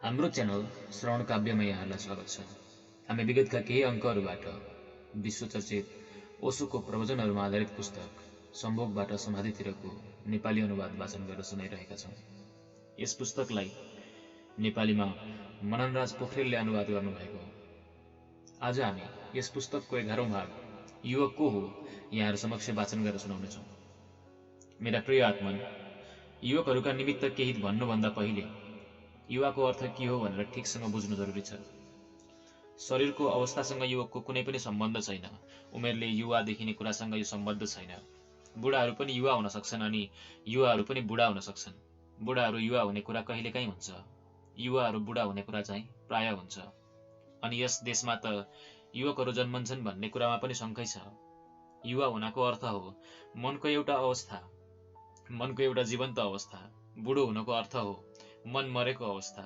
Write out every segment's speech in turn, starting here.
हाम्रो च्यानल श्रवण काव्यमा यहाँलाई स्वागत छ। हामी विगतका केही अङ्कहरूबाट विश्वचर्चित ओशोको प्रवचनहरूमा आधारित पुस्तक सम्भोगबाट समाधितिरको नेपाली अनुवाद वाचन गरेर सुनाइरहेका छौँ। यस पुस्तकलाई नेपालीमा मननराज पोखरेलले अनुवाद गर्नुभएको हो। आज हामी यस पुस्तकको 11औं भाग युवक को हो यहाँहरू समक्ष वाचन गरेर सुनाउनेछौँ। मेरा प्रिय आत्मन, युवकहरूका निमित्त केही भन्नुभन्दा पहिले युवाको अर्थ के हो भनेर ठिकसँग बुझ्नु जरुरी छ। शरीरको अवस्थासँग युवकको कुनै पनि सम्बन्ध छैन। उमेरले युवा देखिने कुरासँग यो सम्बद्ध छैन। बुढाहरू पनि युवा हुन सक्छन् अनि युवाहरू पनि बुढा हुन सक्छन्। बुढाहरू युवा हुने कुरा कहिलेकाहीँ हुन्छ, युवाहरू बुढा हुने कुरा चाहिँ प्राय हुन्छ। अनि यस देशमा त युवकहरू जन्मन्छन् भन्ने कुरामा पनि शङ्कै छ। युवा हुनको अर्थ हो मनको एउटा अवस्था, मनको एउटा जीवन्त अवस्था। बुढो हुनको अर्थ हो मन मरेको अवस्था।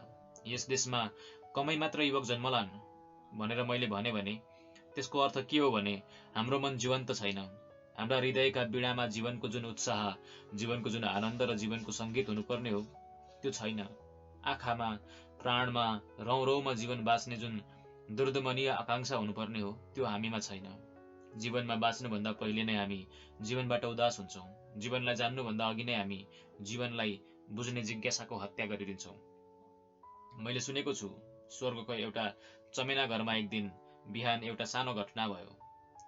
यस देशमा कमै मात्र युवक जन्मलान् भनेर मैले भने त्यसको अर्थ के हो भने हाम्रो मन जीवन्त छैन। हाम्रा हृदयका बीणामा जीवनको जुन उत्साह, जीवनको जुन आनन्द र जीवनको सङ्गीत हुनुपर्ने हो त्यो छैन। आँखामा, प्राणमा, रौँ रौँमा जीवन बाँच्ने जुन दुर्दमनीय आकाङ्क्षा हुनुपर्ने हो त्यो हामीमा छैन। जीवनमा बाँच्नुभन्दा पहिले नै हामी जीवनबाट उदास हुन्छौँ। जीवनलाई जान्नुभन्दा अघि नै हामी जीवनलाई बुझ्ने जिज्ञासाको हत्या गरिदिन्छौँ। मैले सुनेको छु स्वर्गको एउटा चमेना घरमा एक दिन बिहान एउटा सानो घटना भयो।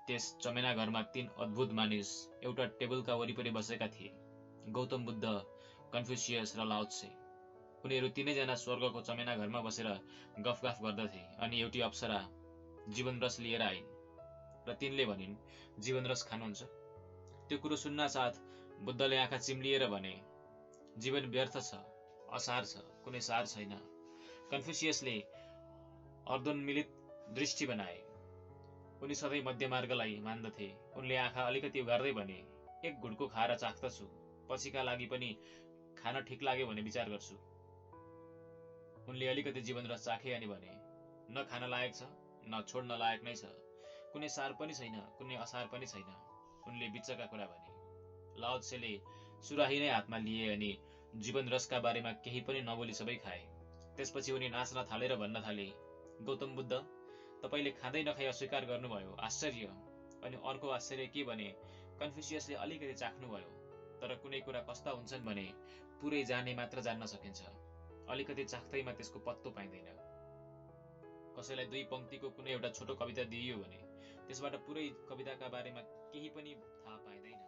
त्यस चमेना घरमा 3 अद्भुत मानिस एउटा टेबलका वरिपरि बसेका थिए। गौतम बुद्ध, कन्फ्युसियस र लाओ त्से। उनीहरू तीनैजना स्वर्गको चमेना घरमा बसेर गफगाफ गर्दथे अनि एउटी अप्सरा जीवन रस लिएर आइन् र तिनले भनिन्, जीवन रस खानुहुन्छ? त्यो कुरो सुन्न साथ बुद्धले आँखा चिम्लिएर भने, जीवन व्यर्थ छ, असार छ, कुनै सार छैन। कन्फ्युसियसले अर्धोन्मिलित दृष्टि बनाए। उनी सधैँ मध्यमार्गलाई मान्दथे। उनले आँखा अलिकति उघार्दै भने, एक घुटको खाएर चाख्दछु, पछिका लागि पनि खान ठिक लाग्यो भने विचार गर्छु। उनले अलिकति जीवन रस चाखे अनि भने, न खान लायक छ, न छोड्न लायक नै छ, कुनै सार पनि छैन, कुनै असार पनि छैन। उनले बिचका कुरा भने। लाओ त्सेले सुराही नै हातमा लिए अनि जीवन रसका बारेमा केही पनि नबोली सबै खाए। त्यसपछि उनी नाच्न थाले र भन्न थाले, गौतम बुद्ध, तपाईले खाँदै नखाई अस्वीकार गर्नुभयो, आश्चर्य। अनि अर्को आश्चर्य के भने कन्फ्युसियसले अलिकति चाख्नुभयो, तर कुनै कुरा कस्ता हुन्छन् भने पुरै जाने मात्र जान्न सकिन्छ, अलिकति चाख्दैमा त्यसको पत्तो पाइँदैन। कसैलाई 2 पंक्तिको कुनै एउटा छोटो कविता दिइयो भने त्यसबाट पुरै कविताका बारेमा केही पनि थाहा पाइँदैन।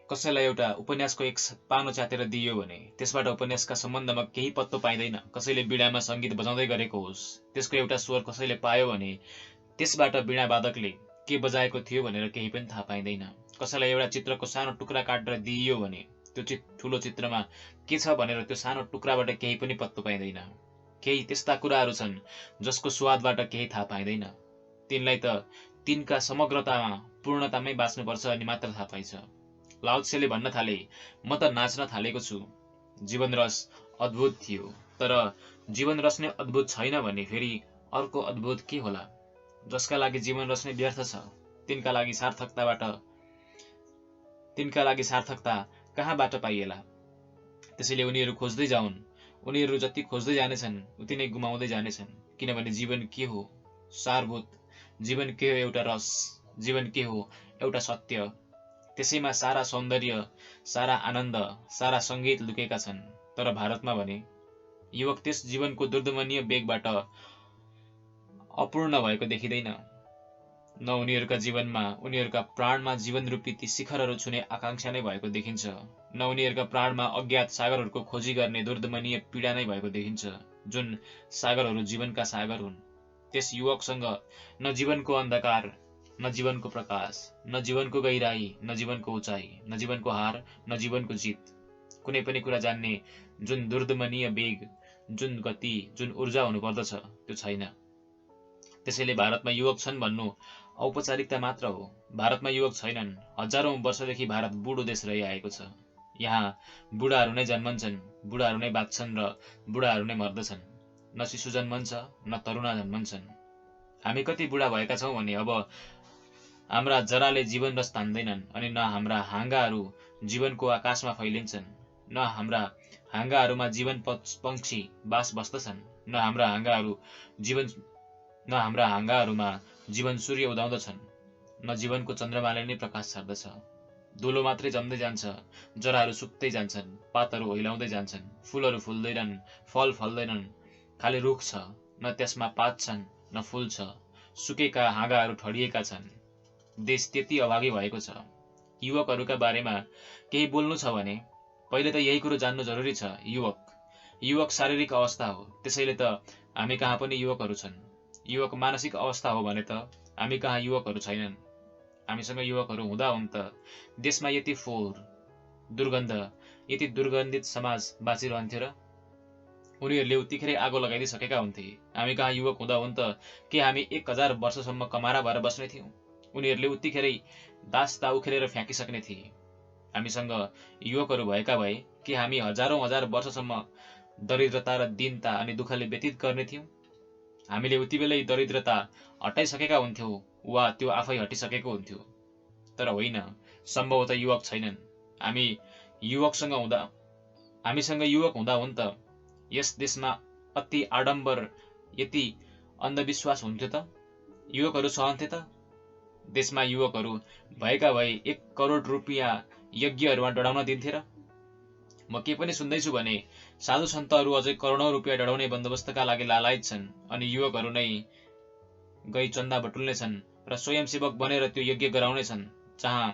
कसैलाई एउटा उपन्यासको एक पानो च्यातेर दिइयो भने त्यसबाट उपन्यासका सम्बन्धमा केही पत्तो पाइँदैन। कसैले बीणामा सङ्गीत बजाउँदै गरेको होस्, त्यसको एउटा स्वर कसैले पायो भने त्यसबाट बीणावादकले के बजाएको थियो भनेर केही पनि थाहा पाइँदैन। कसैलाई एउटा चित्रको सानो टुक्रा काटेर दिइयो भने त्यो ठुलो चित्रमा के छ भनेर त्यो सानो टुक्राबाट केही पनि पत्तो पाइँदैन। केही त्यस्ता कुराहरू छन् जसको स्वादबाट केही थाहा पाइँदैन। तिनलाई त तिनका समग्रतामा, पूर्णतामै बाँच्नुपर्छ अनि मात्र थाहा पाइन्छ। लाओ त्सेले भन्न थाले, म त नाच्न थालेको छु। जीवन रस अद्भुत थियो, तर जीवन रस नै अद्भुत छैन भने फेरि अर्को अद्भुत के होला? जसका लागि जीवन रस नै व्यर्थ छ, तिनका लागि सार्थकता कहाँबाट पाइएला? त्यसैले उनीहरू खोज्दै जाउन्। उनीहरू जति खोज्दै जानेछन् उति नै गुमाउँदै जानेछन्। किनभने जीवन के हो? सारभूत। जीवन के हो? एउटा रस। जीवन के हो? एउटा सत्य। त्यसैमा सारा सौन्दर्य, सारा आनन्द, सारा सङ्गीत लुकेका छन्। तर भारतमा भने युवक त्यस जीवनको दुर्दमनीय वेगबाट अपूर्ण भएको देखिँदैन। न उनीहरूका जीवनमा, उनीहरूका प्राणमा जीवन रूपी ती शिखरहरू छुने आकाङ्क्षा नै भएको देखिन्छ, न उनीहरूका प्राणमा अज्ञात सागरहरूको खोजी गर्ने दुर्दमनीय पीडा नै भएको देखिन्छ, जुन सागरहरू जीवनका सागर हुन्। त्यस युवकसँग न जीवनको अन्धकार, न जीवनको प्रकाश, न जीवनको गहिराई, न जीवनको उचाइ, न जीवनको हार, न जीवनको जित। कुनै पनि कुरा जान्ने जुन दुर्दमनीय वेग, जुन गति, जुन ऊर्जा हुनुपर्दछ त्यो छैन। त्यसैले भारतमा युवक छन् भन्नु औपचारिकता मात्र हो। भारतमा युवक छैनन्। हजारौं वर्षदेखि भारत बुढो देश रहिआएको छ। यहाँ बुढाहरू नै जन्मन्छन्, बुढाहरू नै बाँच्छन् र बुढाहरू नै मर्दछन्। न शिशु जन्मन्छ, न तरुणा जन्मन्छन्। हामी कति बुढा भएका छौँ भने अब हाम्रा जराले जीवन रस तान्दैनन् अनि न हाम्रा हाँगाहरू जीवनको आकाशमा फैलिन्छन्, न हाम्रा हाँगाहरूमा जीवन पंक्षी बास बस्दछन्, न हाम्रा हाँगाहरूमा जीवन सूर्य उदाउँदछन्, न जीवनको चन्द्रमाले नै प्रकाश छर्दछ। धुलो मात्रै जम्दै जान्छ, जराहरू सुक्दै जान्छन्, पातहरू ओइलाउँदै जान्छन्, फूलहरू फुल्दैनन्, फल फल्दैनन्, खाली रुख छ, न त्यसमा पात छन् न फूल छ, सुकेका हाँगाहरू ठडिएका छन्। देश त्यति अभागी भएको छ। युवकहरूका बारेमा केही बोल्नु छ भने पहिले त यही कुरो जान्नु जरुरी छ। युवक शारीरिक अवस्था हो, त्यसैले त हामी कहाँ पनि युवकहरू छन्। युवक मानसिक अवस्था हो भने त हामी कहाँ युवकहरू छैनन्। हामीसँग युवकहरू हुँदा हुन् त देशमा यति फोहोर, दुर्गन्ध, यति दुर्गन्धित समाज बाँचिरहन्थ्यो र? उनीहरूले उत्तिखेरै आगो लगाइदिइसकेका हुन्थे। हामी कहाँ युवक हुँदा हुन् त के हामी 1000 वर्षसम्म कमारा भएर बस्ने थियौँ? उनीहरूले उत्तिखेरै दास ताउ खेलेर फ्याँकिसक्ने थिए। हामीसँग युवकहरू भएका भए के हामी हजार वर्षसम्म दरिद्रता र दीनता अनि दुःखले व्यतीत गर्ने थियौँ? हामीले उति बेलै दरिद्रता हटाइसकेका हुन्थ्यौँ वा त्यो आफै हटिसकेको हुन्थ्यो। तर होइन, सम्भवतः युवक छैनन्। हामीसँग युवक हुँदा हुन् त यस देशमा अति आडम्बर, यति अन्धविश्वास हुन्थ्यो त? युवकहरू सहन्थे त? देशमा युवकहरू भएका भए 1 करोड रुपियाँ यज्ञहरूमा डढाउन दिन्थे र? म के पनि सुन्दैछु भने साधु सन्तहरू अझै करोडौं रुपियाँ डढाउने बन्दोबस्तका लागि लालायत छन् अनि युवकहरू नै गई चन्दा बटुल्ने छन् र स्वयंसेवक बनेर त्यो यज्ञ गराउने छन्, जहाँ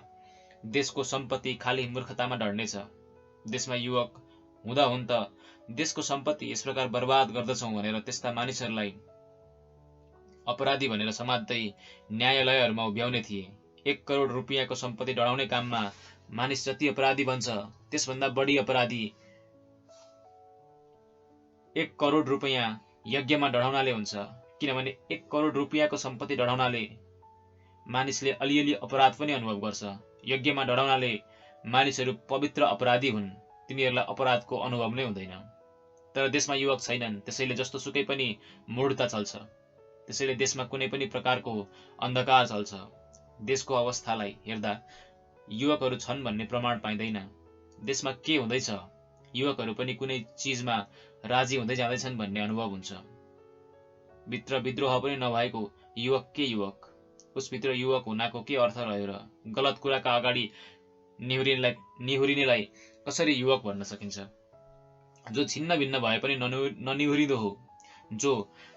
देशको सम्पत्ति खाली मूर्खतामा ढड्नेछ। देशमा युवक हुँदा हुन् त देशको सम्पत्ति यस प्रकार बर्बाद गर्दछौं भनेर त्यस्ता मानिसहरूलाई अपराधी भनेर समात्दै न्यायालयहरूमा उभ्याउने थिए। 1 करोड रुपियाँको सम्पत्ति डढाउने काममा मानिस जति अपराधी बन्छ त्यसभन्दा बढी अपराधी 1 करोड रुपियाँ यज्ञमा डढाउनाले हुन्छ। किनभने 1 करोड रुपियाँको सम्पत्ति डढाउनाले मानिसले अलिअलि अपराध पनि अनुभव गर्छ। यज्ञमा डढाउनाले मानिसहरू पवित्र अपराधी हुन्, तिनीहरूलाई अपराधको अनुभव नै हुँदैन। तर देशमा युवक छैनन्, त्यसैले जस्तो सुकै पनि मूढता चल्छ। त्यसैले देशमा कुनै पनि प्रकारको अन्धकार चल्छ। देशको अवस्थालाई हेर्दा युवकहरू छन् भन्ने प्रमाण पाइँदैन। देशमा के हुँदैछ, युवकहरू पनि कुनै चिजमा राजी हुँदै जाँदैछन् भन्ने अनुभव हुन्छ। भित्र विद्रोह पनि नभएको युवक के युवक? उसभित्र युवक हुनाको के अर्थ रह्यो र? गलत कुराका अगाडि निहुरिनेलाई कसरी युवक भन्न सकिन्छ? जो छिन्न भिन्न भए पनि ननिहुरिदो हो, जो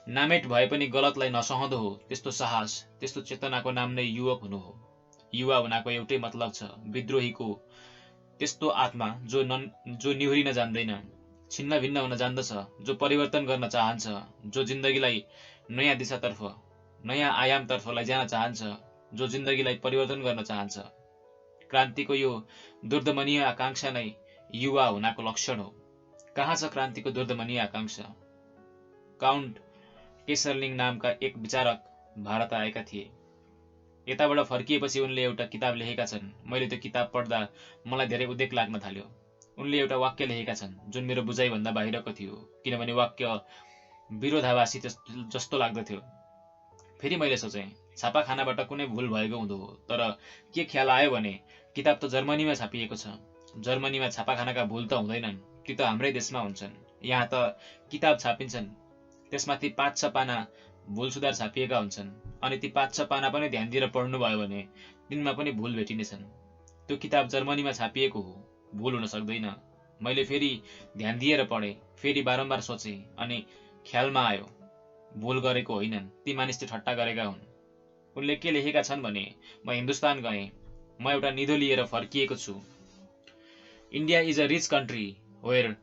नामेट भए पनि गलतलाई नसहँदो हो, त्यस्तो साहस, त्यस्तो चेतनाको नाम नै युवक हुनु हो। युवा हुनाको एउटै मतलब छ, विद्रोहीको त्यस्तो आत्मा जो निहुरिन जान्दैन, छिन्न भिन्न हुन जान्दछ, जो परिवर्तन गर्न चाहन्छ, जो जिन्दगीलाई नयाँ दिशातर्फ, नयाँ आयामतर्फ लैजान चाहन्छ, जो जिन्दगीलाई परिवर्तन गर्न चाहन्छ। क्रान्तिको यो दुर्दमनीय आकांक्षा नै युवा हुनाको लक्षण हो। कहाँ छ क्रान्तिको दुर्दमनीय आकांक्षा? काउन्ट केसरलिङ नामका एक विचारक भारत आएका थिए। यताबाट फर्किएपछि उनले एउटा किताब लेखेका छन्। मैले त्यो किताब पढ्दा मलाई धेरै उद्वेग लाग्न थाल्यो। उनले एउटा वाक्य लेखेका छन् जुन मेरो बुझाइभन्दा बाहिरको थियो, किनभने वाक्य विरोधाभासी जस्तो लाग्दथ्यो। फेरि मैले सोचेँ, छापाखानाबाट कुनै भुल भएको हुँदो हो। तर के ख्याल आयो भने किताब त जर्मनीमा छापिएको छ। जर्मनीमा छापाखानाका भुल त हुँदैनन्, ती त हाम्रै देशमा हुन्छन्। यहाँ त किताब छापिन्छन्, त्यसमाथि 5-6 पाना भुल सुधार छापिएका हुन्छन्, अनि ती 5-6 पाना पनि ध्यान दिएर पढ्नुभयो भने तिनमा पनि भुल भेटिनेछन्। त्यो किताब जर्मनीमा छापिएको हो, भुल हुन सक्दैन। मैले फेरि ध्यान दिएर पढेँ, फेरि बारम्बार सोचेँ, अनि ख्यालमा आयो भुल गरेको होइनन्, ती मानिसले ठट्टा गरेका हुन्। उनले के लेखेका छन् भने, म हिन्दुस्तान गएँ, म एउटा निधो लिएर फर्किएको छु। India is a rich country where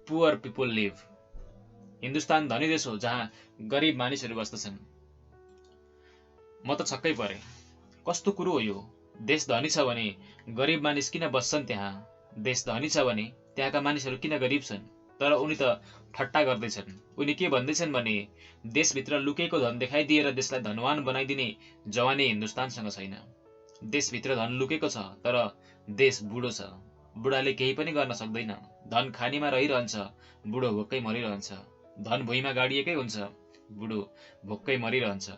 poor people live. Hindustan धनी देश हो जहाँ गरिब मानिसहरू बस्दछन्। म त छक्कै परेँ, कस्तो कुरो हो यो? देश धनी छ भने गरिब मानिस किन बस्छन् त्यहाँ? देश धनी छ भने त्यहाँका मानिसहरू किन गरिब छन्? तर उनी त ठट्टा गर्दैछन्। उनी के भन्दैछन् भने देशभित्र लुकेको धन देखाइदिएर देशलाई धनवान बनाइदिने जवानी हिन्दुस्तानसँग छैन। देशभित्र धन लुकेको छ, तर देश बुढो छ। बुढाले केही पनि गर्न सक्दैन। धन खानीमा रहिरहन्छ, बुढो भोकै मरिरहन्छ। धन भुइँमा गाडिएकै हुन्छ, बुढो भोकै मरिरहन्छ।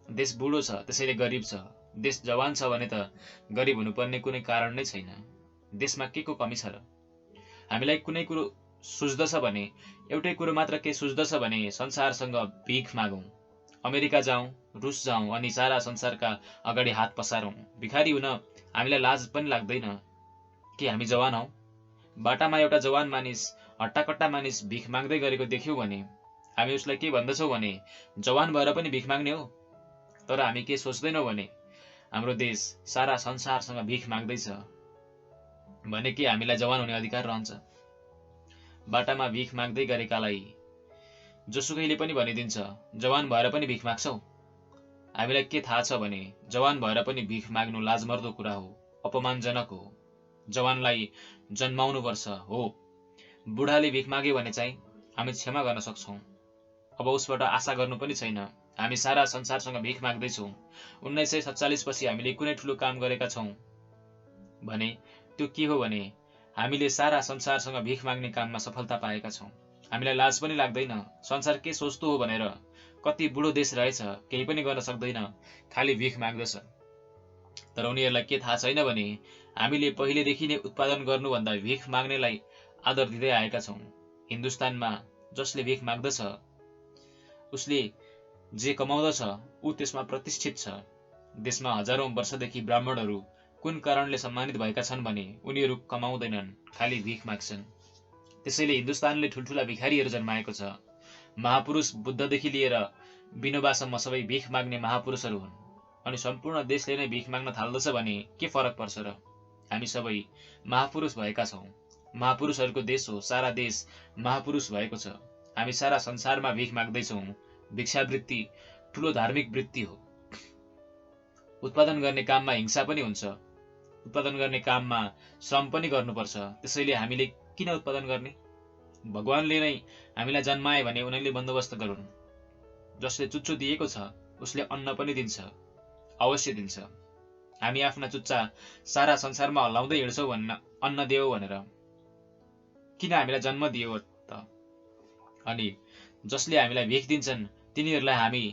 देश बुढो छ, त्यसैले गरिब छ। देश जवान छ भने त गरिब हुनुपर्ने कुनै कारण नै छैन। देशमा के को कमी छ र? हामीलाई कुनै कुरो सुझ्दछ भने, एउटै कुरो मात्र के सुझ्दछ भने संसारसँग भिख मागौँ, अमेरिका जाउँ, रुस जाउँ अनि सारा संसारका अगाडि हात पसारौँ। भिखारी हुन हामीलाई लाज पनि लाग्दैन कि हामी जवान हौँ। बाटामा एउटा जवान मानिस, हट्टाकट्टा मानिस भिख माग्दै गरेको देख्यौँ भने हामी उसलाई के भन्दछौँ भने जवान भएर पनि भिख माग्ने हो। तर हामी के सोच्दैनौँ भने हाम्रो देश सारा संसारसँग भिख माग्दैछ भने के हामीलाई जवान हुने अधिकार रहन्छ? बाटामा भिख माग्दै गरेकालाई जोसुकैले पनि भनिदिन्छ, जवान भएर पनि भिख माग्छौ। हामीलाई के थाहा छ भने जवान भएर पनि भिख माग्नु लाजमर्दो कुरा हो, अपमानजनक हो। जवानलाई जन्माउनुपर्छ हो। बुढाले भिख माग्यो भने चाहिँ हामी क्षमा गर्न सक्छौँ। अब उसबाट आशा गर्नु पनि छैन। हामी सारा संसारसँग भिख माग्दैछौँ। 1947 पछि हामीले कुनै ठुलो काम गरेका छौँ भने त्यो के हो भने हामीले सारा संसारसँग भिख माग्ने काममा सफलता पाएका छौँ। हामीलाई लाज पनि लाग्दैन। संसार के सोच्दो हो भनेर। कति बुढो देश रहेछ, केही पनि गर्न सक्दैन, खालि भिख माग्दछ। तर उनीहरूलाई के थाहा छैन भने हामीले पहिलेदेखि नै उत्पादन गर्नुभन्दा भिख माग्नेलाई आदर दिँदै आएका छौँ। हिन्दुस्तानमा जसले भिख माग्दछ उसले जे कमाउँदछ ऊ त्यसमा प्रतिष्ठित छ। देशमा हजारौं वर्षदेखि ब्राह्मणहरू कुन कारणले सम्मानित भएका छन् भने उनीहरू कमाउँदैनन्, खालि भिख माग्छन्। त्यसैले हिन्दुस्तानले ठुल्ठुला भिखारीहरू जन्माएको छ। महापुरुष बुद्धदेखि लिएर विनोबासम्म सबै भिख माग्ने महापुरुषहरू हुन्। अनि सम्पूर्ण देशले नै भिख माग्न थाल्दछ भने के फरक पर्छ र? हामी सबै महापुरुष भएका छौँ। महापुरुषहरूको देश हो। सारा देश महापुरुष भएको छ। हामी सारा संसारमा भिख माग्दैछौँ। भिक्षावृत्ति ठुलो धार्मिक वृत्ति हो। उत्पादन गर्ने काममा हिंसा पनि हुन्छ। उत्पादन गर्ने काममा श्रम पनि गर्नुपर्छ। त्यसैले हामीले किन उत्पादन गर्ने? भगवानले नै हामीलाई जन्माए भने उनीहरूले बन्दोबस्त गरून्। जसले चुच्चो दिएको छ उसले अन्न पनि दिन्छ, अवश्य दिन्छ। हामी आफ्ना चुच्चा सारा संसारमा हल्लाउँदै हिँड्छौँ भन्न अन्न देऊ भनेर। किन हामीलाई जन्म दियो त? अनि जसले हामीलाई भिख दिन्छन् तिनीहरूलाई हामी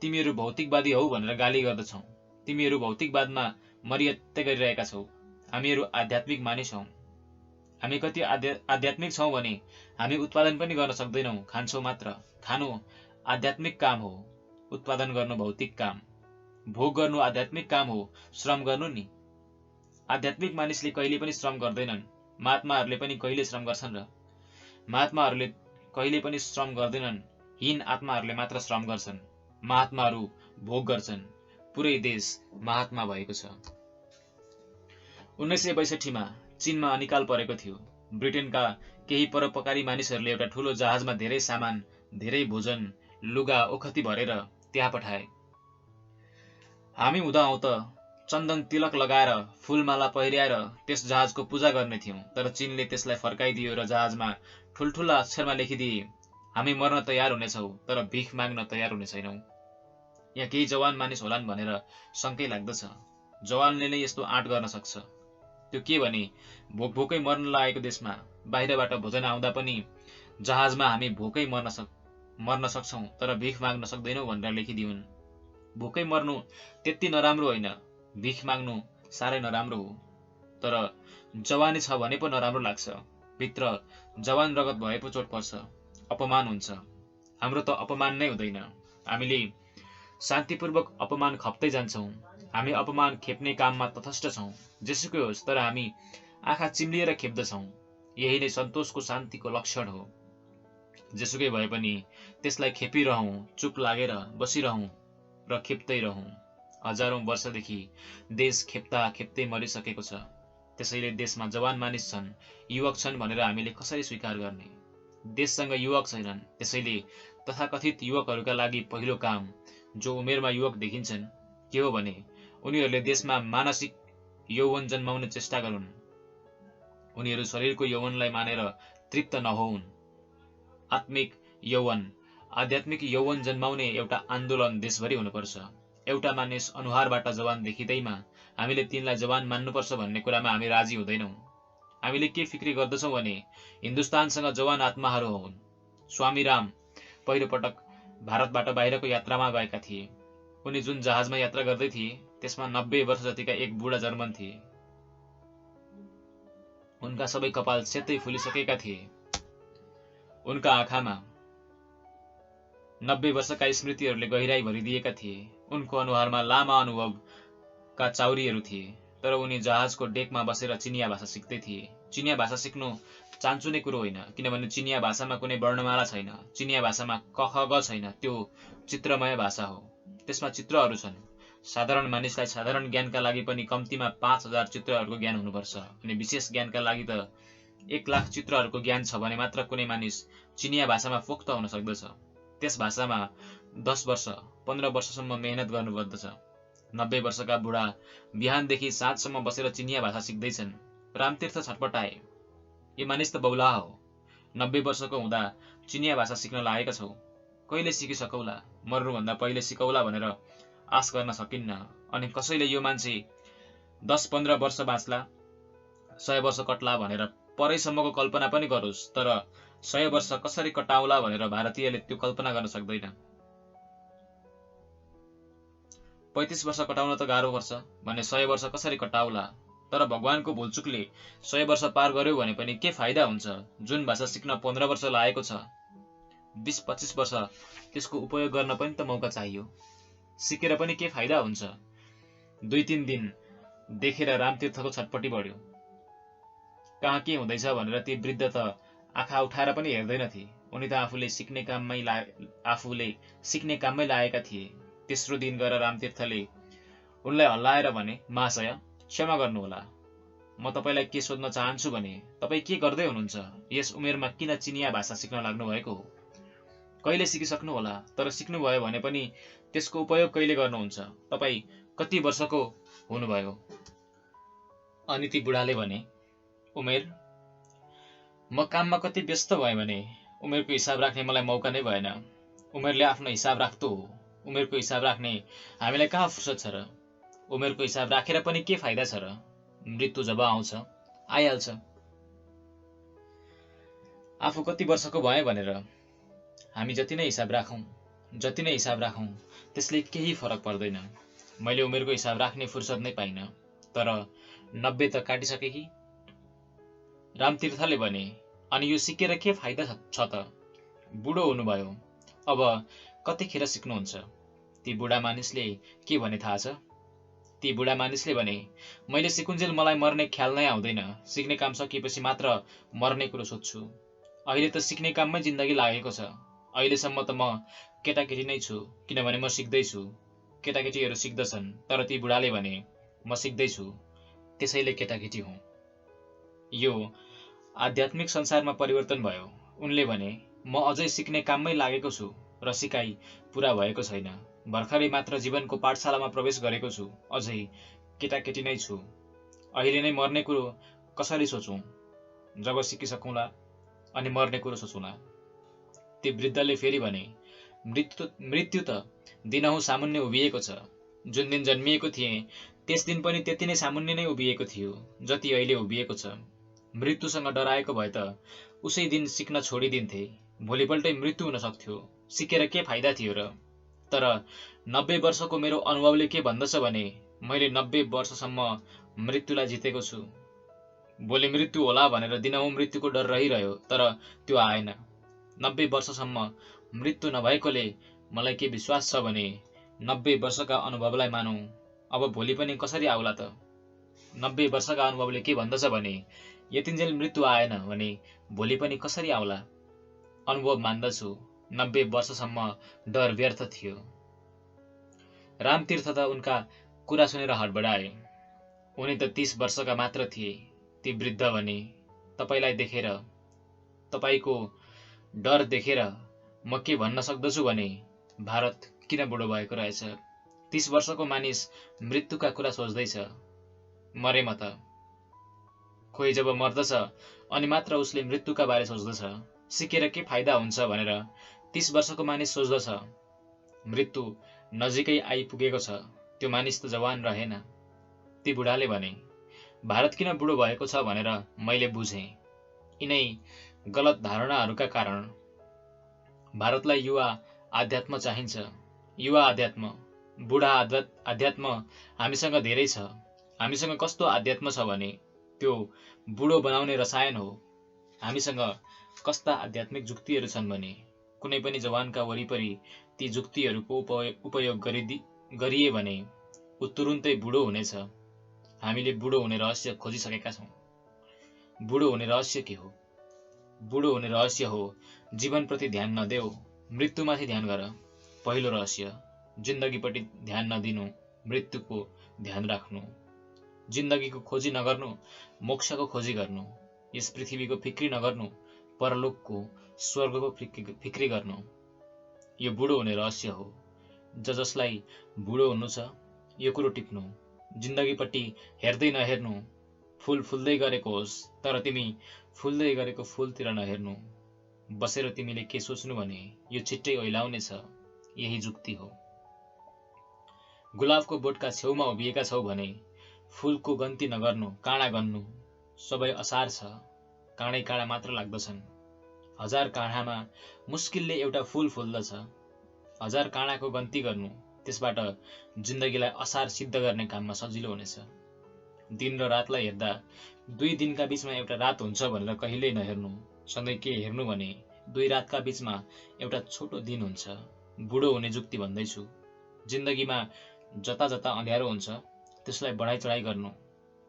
तिमीहरू भौतिकवादी हौ भनेर गाली गर्दछौँ। तिमीहरू भौतिकवादमा मरिहत्ते गरिरहेका छौ। हामीहरू आध्यात्मिक मानिस हौँ। हामी कति आध्यात्मिक छौँ भने हामी उत्पादन पनि गर्न सक्दैनौँ, खान्छौँ मात्र। खानु आध्यात्मिक काम हो, उत्पादन गर्नु भौतिक काम। भोग गर्नु आध्यात्मिक काम हो, श्रम गर्नु नि। आध्यात्मिक मानिसले कहिले पनि श्रम गर्दैनन्। महात्माहरूले पनि कहिले श्रम गर्छन् र? महात्माहरूले कहिले पनि श्रम गर्दैनन्। हीन आत्माहरूले मात्र श्रम गर्छन्। महात्माहरू भोग गर्छन्। पुरै देश महात्मा भएको छ। 1962 मा चीनमा अनिकाल परेको थियो। ब्रिटेनका केही परोपकारी मानिसहरूले एउटा ठूलो जहाजमा धेरै सामान, धेरै भोजन, लुगा, ओखती भरेर त्यहाँ पठाए। हामी हुँदा आउँ त चन्दन तिलक लगाएर फूलमाला पहिर्याएर त्यस जहाजको पूजा गर्ने थियौं। तर चीनले त्यसलाई फर्काइदियो र जहाजमा ठुल्ठुला अक्षरमा लेखिदिए, हामी मर्न तयार हुनेछौँ तर भिख माग्न तयार हुने छैनौं। यहाँ केही जवान मानिस होलान् भनेर शङ्कै लाग्दछ। जवानले नै यस्तो आँट गर्न सक्छ। त्यो के भने भोकै मर्न लागेको देशमा बाहिरबाट भोजन आउँदा पनि जहाजमा हामी भोकै मर्न सक्छौं तर भिख माग्न सक्दैनौं भनेर लेखिदिउन्। भोकै मर्नु त्यति नराम्रो होइन, भिख माग्नु साह्रै नराम्रो हो। तर जवानी छ भने पो नराम्रो लाग्छ। भित्र जवान रगत भए पो चोट पर्छ, अपमान हुन्छ। हाम्रो त अपमान नै हुँदैन। हामीले शान्तिपूर्वक अपमान खप्दै जान्छौँ। हामी अपमान खेप्ने काममा तटस्थ छौँ। जेसुकै होस् तर हामी आँखा चिम्लिएर खेप्दछौँ। यही नै सन्तोषको, शान्तिको लक्षण हो। जेसुकै भए पनि त्यसलाई खेपिरहौँ, चुप लागेर बसिरहौँ र खेप्दै रहौँ। हजारौं वर्षदेखि देश खेप्दा खेप्दै मरिसकेको छ। त्यसैले देशमा जवान मानिस छन्, युवक छन् भनेर हामीले कसरी स्वीकार गर्ने? देशसँग युवक छैनन्। त्यसैले तथाकथित युवकहरूका लागि पहिलो काम जो उमेरमा युवक देखिन्छन् के हो भने उनीहरूले देशमा मानसिक यौवन जन्माउने चेष्टा गरून्। उनीहरू शरीरको यौवनलाई मानेर तृप्त नहोउन्। आत्मिक यौवन, आध्यात्मिक यौवन जन्माउने एउटा आन्दोलन देशभरि हुनुपर्छ। एउटा मानिस अनुहारबाट जवान देखिँदैमा हामीले तिनलाई जवान मान्नुपर्छ भन्ने कुरामा हामी राजी हुँदैनौँ। हामीले के फिक्री गर्दछौँ भने हिन्दुस्तानसँग जवान आत्माहरू हुन्। स्वामी राम पहिलो पटक भारतबाट बाहिरको यात्रामा गएका थिए। उनी जुन जहाजमा यात्रा गर्दै थिए त्यसमा 90 वर्ष जतिका एक बुढा जर्मन थिए। उनका सबै कपाल सेतै फुलिसकेका थिए। उनका आँखामा 90 वर्षका स्मृतिहरूले गहिराई भरिदिएका थिए। उनको अनुहारमा लामा अनुभवका चाउरीहरू थिए। तर उनी जहाजको डेकमा बसेर चिनिया भाषा सिक्दै थिए। चिनिया भाषा सिक्नु चान्चुने कुरो होइन, किनभने चिनिया भाषामा कुनै वर्णमाला छैन। चिनिया भाषामा क ख ग छैन, त्यो चित्रमय भाषा हो। त्यसमा चित्रहरू छन्। साधारण मानिसलाई साधारण ज्ञानका लागि पनि कम्तीमा 5000 चित्रहरूको ज्ञान हुनुपर्छ, अनि विशेष ज्ञानका लागि त 1 लाख चित्रहरूको ज्ञान छ भने मात्र कुनै मानिस चिनिया भाषामा पोख्त हुन सक्दछ। त्यस भाषामा 10 वर्ष 15 वर्षसम्म मेहनत गर्नुपर्दछ। 90 वर्षका बुढा बिहानदेखि साँझसम्म बसेर चिनिया भाषा सिक्दैछन्। रामतीर्थ छटपटाए, यो मानिस त बौलाहा हो। 90 वर्षको हुँदा चिनिया भाषा सिक्न लागेका छौ, कहिले सिकिसकौला, मर्नुभन्दा पहिले सिकौला भनेर आश गर्न सकिन्न। अनि कसैले यो मान्छे 10-15 वर्ष बाँच्ला, 100 वर्ष कट्ला भनेर परैसम्मको कल्पना पनि गरोस्, तर 100 वर्ष कसरी कटाउला भनेर भारतीयले त्यो कल्पना गर्न सक्दैन। 35 वर्ष कटाउन त गाह्रो पर्छ भने 100 वर्ष कसरी कटाउला। तर भगवानको भुलचुकले 100 वर्ष पार गर्यो भने पनि के फाइदा हुन्छ। जुन भाषा सिक्न 15 वर्ष लागेको छ, 20-25 वर्ष त्यसको उपयोग गर्न पनि त मौका चाहियो। सिकेर पनि के फाइदा हुन्छ। 2-3 दिन देखेर रामतीर्थको छटपटी बढ्यो। कहाँ के हुँदैछ भनेर ती वृद्ध त आँखा उठाएर पनि हेर्दैनथे। उनी त आफूले सिक्ने काममै लागेका थिए। तेस्रो दिन गएर रामतीर्थले उनलाई हल्लाएर भने, महाशय क्षमा गर्नुहोला, म तपाईँलाई के सोध्न चाहन्छु भने तपाईँ के गर्दै हुनुहुन्छ? यस उमेरमा किन चिनिया भाषा सिक्न लाग्नु भएको हो? कहिले सिकिसक्नु होला, तर सिक्नुभयो भने पनि त्यसको उपयोग कहिले गर्नुहुन्छ? तपाईँ कति वर्षको हुनुभयो? अनि ती बुढाले भने, उमेर? म काममा कति व्यस्त भएँ भने उमेरको हिसाब राख्ने मलाई मौका नै भएन। उमेरले आफ्नो हिसाब राख्दो हो। उमेरको हिसाब राख्ने हामीलाई कहाँ फुर्सद छ र? उमेरको हिसाब राखेर पनि के फाइदा छ र? मृत्यु जब आउँछ, आइहाल्छ। आफू कति वर्षको भएँ भनेर हामी जति नै हिसाब राखौँ त्यसले केही फरक पर्दैन। मैले उमेरको हिसाब राख्ने फुर्सद नै पाइनँ, तर 90 त काटिसके कि। रामतीर्थले भने, अनि यो सिकेर के फाइदा छ त? बुढो हुनुभयो, अब कतिखेर सिक्नुहुन्छ? ती बुढा मानिसले के भने थाहा छ? ती बुढा मानिसले भने, मैले सिकुन्जेल मलाई मर्ने ख्याल नै आउँदैन। सिक्ने काम सकिएपछि मात्र मर्ने कुरो सोध्छु। अहिले त सिक्ने काममै जिन्दगी लागेको छ। अहिलेसम्म त म केटाकेटी नै छु, किनभने म सिक्दैछु। केटाकेटीहरू सिक्दछन्, तर ती बुढाले भने, म सिक्दैछु, त्यसैले केटाकेटी हुँ। यो आध्यात्मिक संसारमा परिवर्तन भयो। उनले भने, म अझै सिक्ने काममै लागेको छु र सिकाइ पुरा भएको छैन। भर्खरै मात्र जीवनको पाठशालामा प्रवेश गरेको छु, अझै केटाकेटी नै छु। अहिले नै मर्ने कुरो कसरी सोचौँ? जब सिकिसकौँला अनि मर्ने कुरो सोचौँला। ती वृद्धले फेरि भने, मृत्यु त दिनहुँ सामुन्ने उभिएको छ। जुन दिन जन्मिएको थिएँ त्यस दिन पनि त्यति नै सामुन्ने नै उभिएको थियो जति अहिले उभिएको छ। मृत्युसँग डराएको भए त उसै दिन सिक्न छोडिदिन्थे। भोलिपल्टै मृत्यु हुन सक्थ्यो। सिकेर के फाइदा थियो र? तर 90 वर्षको मेरो अनुभवले के भन्दछ भने मैले 90 वर्षसम्म मृत्युलाई जितेको छु। भोलि मृत्यु होला भनेर दिनहुँ मृत्युको डर रहिरह्यो, तर त्यो आएन। 90 वर्षसम्म मृत्यु नभएकोले मलाई के विश्वास छ भने 90 वर्षका अनुभवलाई मानौँ। अब भोलि पनि कसरी आउला त? 90 वर्षका अनुभवले के भन्दछ भने यतिन्जेल मृत्यु आएन भने भोलि पनि कसरी आउला? अनुभव मान्दछु, 90 वर्षसम्म डर व्यर्थ थियो। रामतीर्थ त उनका कुरा सुनेर हडबडाए। उनी त 30 वर्षका मात्र थिए। ती वृद्ध भने, तपाईलाई देखेर, तपाईको डर देखेर म के भन्न सक्दछु भने भारत किन बुढो भएको रहेछ। 30 वर्षको मानिस मृत्युका कुरा सोच्दैछ। मरे म त। खोइ जब मर्दछ अनि मात्र उसले मृत्युका बारे सोच्दछ। सिकेर के फाइदा हुन्छ भनेर 30 वर्षको मानिस सोच्दछ। मृत्यु नजिकै आइपुगेको छ, त्यो मानिस त जवान रहेन। ती बुढाले भने, भारत किन बुढो भएको छ भनेर मैले बुझेँ। यिनै गलत धारणाहरूका कारण भारतलाई युवा आध्यात्म चाहिन्छ। युवा आध्यात्म, बुढा आध्यात्म हामीसँग धेरै छ। हामीसँग कस्तो आध्यात्म छ भने त्यो बुढो बनाउने रसायन हो। हामीसँग कस्ता आध्यात्मिक जुक्तिहरू छन् भने कुनै पनि जवानका वरिपरि ती जुक्तिहरूको उपयोग गरिए भने ऊ तुरुन्तै बुढो हुनेछ। हामीले बुढो हुने रहस्य खोजिसकेका छौँ। बुढो हुने रहस्य के हो? बुढो हुने रहस्य हो जीवनप्रति ध्यान नदेऊ, मृत्युमाथि ध्यान गर। पहिलो रहस्य, जिन्दगीपट्टि ध्यान नदिनु, मृत्युको ध्यान राख्नु। जिन्दगीको खोजी नगर्नु, मोक्षको खोजी गर्नु। यस पृथ्वीको फिक्री नगर्नु, परलोकको स्वर्गको फिक्री गर्नु। यो बुढो हुने रहस्य हो। जसलाई बुढो हुनु छ यो कुरो टिप्नु। जिन्दगीपट्टि हेर्दै नहेर्नु। फूल फुल्दै गरेको होस् तर तिमी फुल्दै गरेको फूलतिर नहेर्नु। बसेर तिमीले के सोच्नु भने यो छिट्टै ओइलाउनेछ। यही जुक्ति हो। गुलाबको बोटका छेउमा उभिएका छौ भने फूलको गन्ती नगर्नु, काँडा गन्नु। सबै असार छ, काँडै काँडा मात्र लाग्दछन्। 1000 काँडामा मुस्किलले एउटा फूल फुल्दछ। 1000 काँडाको गन्ती गर्नु, त्यसबाट जिन्दगीलाई असार सिद्ध गर्ने काममा सजिलो हुनेछ। दिन र रातलाई हेर्दा 2 दिनका बीचमा एउटा रात हुन्छ भनेर कहिल्यै नहेर्नु। सधैँ के हेर्नु भने 2 रातका बीचमा एउटा छोटो दिन हुन्छ। बुढो हुने जुक्ति भन्दैछु। जिन्दगीमा जता जता अँध्यारो हुन्छ त्यसलाई बढाइ चढाइ गर्नु।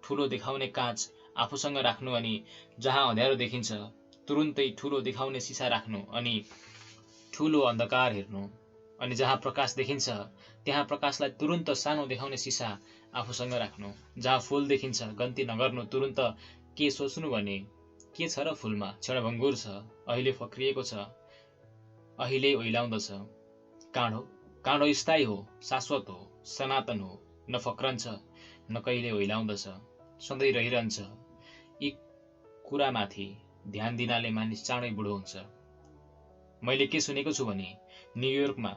ठुलो देखाउने काँच आफूसँग राख्नु अनि जहाँ अँध्यारो देखिन्छ तुरुन्तै ठुलो देखाउने सिसा राख्नु अनि ठुलो अन्धकार हेर्नु। अनि जहाँ प्रकाश देखिन्छ त्यहाँ प्रकाशलाई तुरुन्त सानो देखाउने सिसा आफूसँग राख्नु। जहाँ फूल देखिन्छ गन्ती नगर्नु, तुरुन्त के सोच्नु भने के छ र फूलमा, क्षणभङ्गुर छ, अहिले फक्रिएको छ, अहिले ओइलाउँदछ। काँडो स्थायी हो, शाश्वत हो, सनातन हो, न फक्रन्छ न कहिले ओइलाउँदछ, सधैँ रहिरहन्छ। यी कुरामाथि ध्यान दिनाले मानिस चाँडै बुढो हुन्छ। मैले के सुनेको छु भने न्युयोर्कमा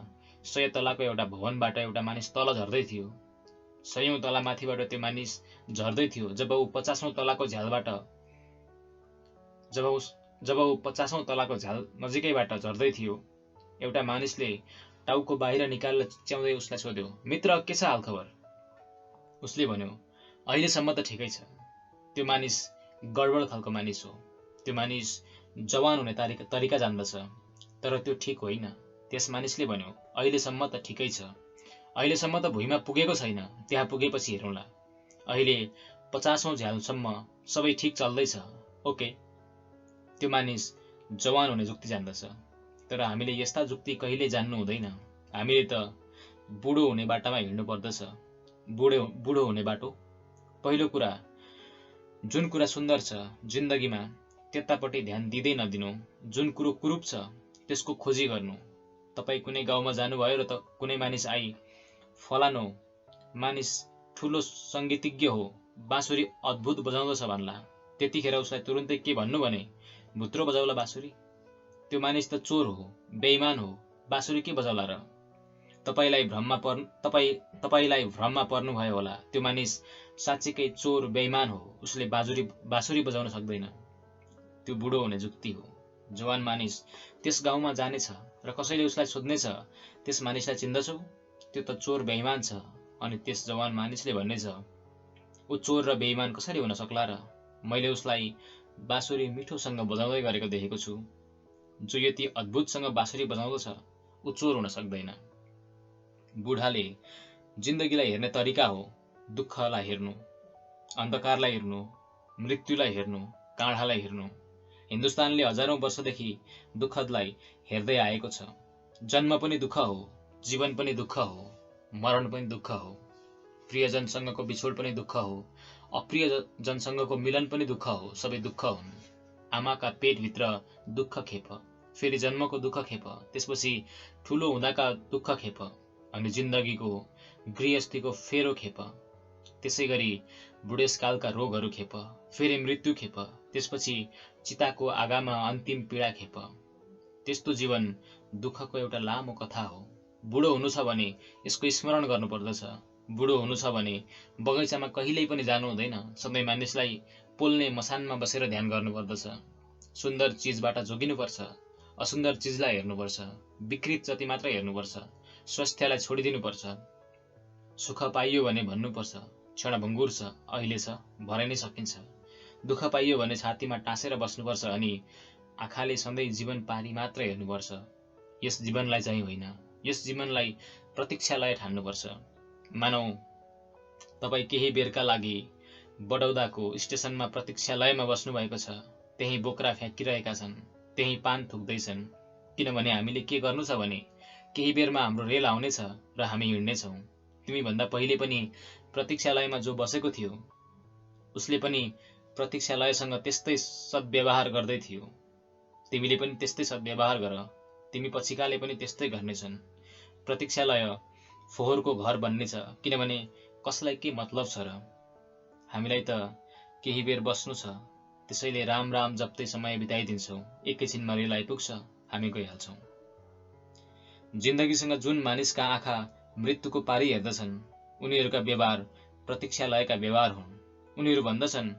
100 तलाको एउटा भवनबाट एउटा मानिस तल झर्दै थियो। 100औं तलामाथिबाट त्यो मानिस झर्दै थियो। जब ऊ 50औं तलाको झ्याल नजिकैबाट झर्दै थियो, एउटा मानिसले टाउको बाहिर निकालेर चिच्याउँदै उसलाई सोध्यो, मित्र के छ हालखबर? उसले भन्यो, अहिलेसम्म त ठिकै छ। त्यो मानिस गडबड खालको मानिस हो। त्यो मानिस जवान हुने तरिका जान्दछ, तर त्यो ठिक होइन। त्यस मानिसले भन्यो, अहिलेसम्म त ठिकै छ, अहिलेसम्म त भुइँमा पुगेको छैन, त्यहाँ पुगेपछि हेरौँला। अहिले 50औं झ्यालसम्म सबै ठिक चल्दैछ, ओके। त्यो मानिस जवान हुने जुक्ति जान्दछ, तर हामीले यस्ता जुक्ति कहिले जान्नु हुँदैन। हामीले त बुढो हुने बाटामा हिँड्नु पर्दछ। बुढो हुने बाटो, पहिलो कुरा, जुन कुरा सुन्दर छ जिन्दगीमा त्यतापट्टि ध्यान दिँदै नदिनु। जुन कुरो कुरूप छ त्यसको खोजी गर्नु। तपाईँ कुनै गाउँमा जानुभयो र त कुनै मानिस आई, फलानो मानिस ठुलो सङ्गीतज्ञ हो, बाँसुरी अद्भुत बजाउँदछ भन्ला। त्यतिखेर उसलाई तुरुन्तै के भन्नु भने भुत्रो बजाउला बाँसुरी। त्यो मानिस त चोर हो, बेइमान हो, बाँसुरी के बजाउला र? तपाईलाई भ्रममा पर्नुभयो होला। त्यो मानिस साँच्चीकै चोर बेइमान हो, उसले बाँसुरी बजाउन सक्दैन। त्यो बुढो हुने जुक्ति हो। जवान मानिस त्यस गाउँमा जानेछ र कसैले उसलाई सोध्नेछ, त्यस मानिसलाई चिन्दछौ? त्यो त चोर बेइमान छ। अनि त्यस जवान मानिसले भन्नेछ, ऊ चोर र बेइमान कसरी हुन सक्ला र? मैले उसलाई बाँसुरी मिठोसँग बजाउँदै गरेको देखेको छु। जो यति अद्भुतसँग बाँसुरी बजाउँदछ ऊ चोर हुन सक्दैन। बुढाले जिन्दगीलाई हेर्ने तरिका हो दुःखलाई हेर्नु, अन्धकारलाई हेर्नु, मृत्युलाई हेर्नु, काँडालाई हेर्नु। हिन्दुस्तानले हजारौं वर्षदेखि दुःखलाई हेर्दै आएको छ। जन्म पनि दुःख हो, जीवन पनि दुःख हो, मरण पनि दुःख हो, प्रियजनसँगको बिछोड पनि दुःख हो, अप्रिय जनसँगको मिलन पनि दुःख हो, सबै दुःख हुन्। आमाका पेटभित्र दुःख खेप, फेरि जन्मको दुःख खेप, त्यसपछि ठुलो हुँदाका दुःख खेप, अनि जिन्दगीको गृहस्थीको फेरो खेप, त्यसै गरी बुढेसकालका रोगहरू खेप, फेरि मृत्यु खेप, त्यसपछि चिताको आगामा अन्तिम पीडा खेप। त्यस्तो जीवन दुःखको एउटा लामो कथा हो। बुढो हुनु छ भने यसको स्मरण गर्नुपर्दछ। बुढो हुनु छ भने बगैँचामा कहिल्यै पनि जानु हुँदैन। सधैँ मानिसलाई पोल्ने मसानमा बसेर ध्यान गर्नुपर्दछ। सुन्दर चिजबाट जोगिनुपर्छ, असुन्दर चिजलाई हेर्नुपर्छ, विकृत जति मात्र हेर्नुपर्छ, स्वास्थ्यलाई छोडिदिनुपर्छ। सुख पाइयो भने भन्नुपर्छ, क्षणभङ्गुर छ, अहिले छ, भरे नै सकिन्छ। दुःख पाइयो भने छातीमा टाँसेर बस्नुपर्छ अनि आँखाले सधैँ जीवन पारी मात्र हेर्नुपर्छ। यस जीवनलाई चाहिँ होइन, यस जीवनलाई प्रतीक्षालय ठान्नुपर्छ। मानौ तपाईँ केही बेरका लागि बडौदाको स्टेसनमा प्रतीक्षालयमा बस्नुभएको छ। त्यही बोक्रा फ्याँकिरहेका छन्, त्यही पान थुक्दैछन्, किनभने हामीले के गर्नु छ भने केही बेरमा हाम्रो रेल आउनेछ र हामी हिँड्नेछौँ। तिमीभन्दा पहिले पनि प्रतीक्षालयमा जो बसेको थियो उसले पनि प्रतीक्षालयसँग त्यस्तै सद्व्यवहार गर्दै थियो। तिमीले पनि त्यस्तै सद्व्यवहार गर, तिमी पछिकाले पनि त्यस्तै गर्नेछन्। प्रतीक्षालय फोहोरको घर बन्नेछ, किनभने कसलाई के मतलब छ र? हामीलाई त केही बेर बस्नु छ, त्यसैले राम राम जप्दै समय बिताइदिन्छौँ। एकैछिनमा रेल आइपुग्छ, हामी गइहाल्छौँ। जिन्दगीसँग जुन मानिसका आँखा मृत्युको पारी हेर्दछन् उनीहरूका व्यवहार प्रतीक्षालयका व्यवहार हुन्। उनीहरू भन्दछन्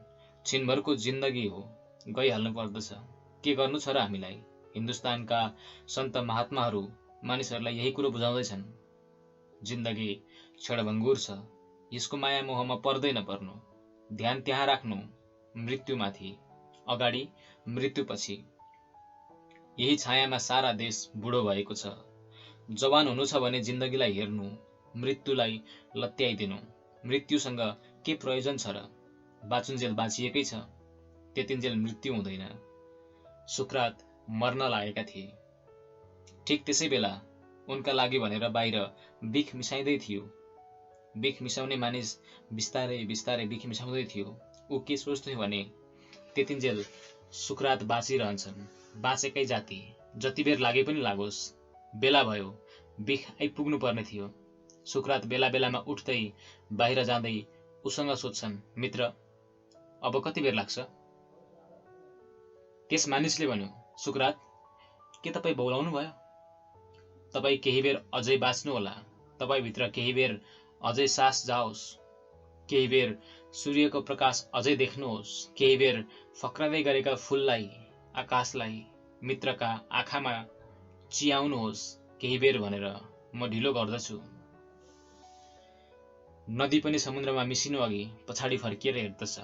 छिनभरको जिन्दगी हो, गइहाल्नु पर्दछ, के गर्नु छ र हामीलाई? हिन्दुस्तानका सन्त महात्माहरू मानिसहरूलाई यही कुरो बुझाउँदैछन्। जिन्दगी क्षणभङ्गुर छ, यसको माया मोहमा पर्दै नपर्नु। ध्यान त्यहाँ राख्नु, मृत्युमाथि, अगाडि मृत्युपछि। यही छायामा सारा देश बुढो भएको छ। जवान हुनु छ भने जिन्दगीलाई हेर्नु, मृत्युलाई लत्याइदिनु। मृत्युसँग के प्रयोजन छ र? बाँचुन्जेल बाँचिएकै छ, त्यतिन्जेल मृत्यु हुँदैन। सुकरात मर्न लागेका थिए। ठिक त्यसै बेला उनका लागि भनेर बाहिर बिख मिसाइँदै थियो। बिख मिसाउने मानिस बिस्तारै बिस्तारै बिख मिसाउँदै थियो। ऊ के सोच्थ्यो भने त्यतिन्जेल सुकरात बाँचिरहन्छन्, बाँचेकै जाति, जति बेर लागे पनि लागोस्, बेला भयो, बिख आइपुग्नु पर्ने थियो। सुकरात बेला बेलामा उठ्दै बाहिर जाँदै उसँग सोध्छन्, मित्र, अब कति बेर लाग्छ? त्यस मानिसले भन्यो, सुकरात, के तपाईँ बौलाउनु भयो? तपाईँ केही बेर अझै बाँच्नु होला, तपाईँभित्र केही बेर अझै सास जाओस्, केही बेर सूर्यको प्रकाश अझै देख्नुहोस्, केही बेर फक्रँदै गरेका फुललाई, आकाशलाई मित्रका आँखामा चियाउनुहोस्, केही बेर भनेर म ढिलो गर्दछु। नदी पनि समुद्रमा मिसिनु अघि पछाडि फर्किएर हेर्दछ।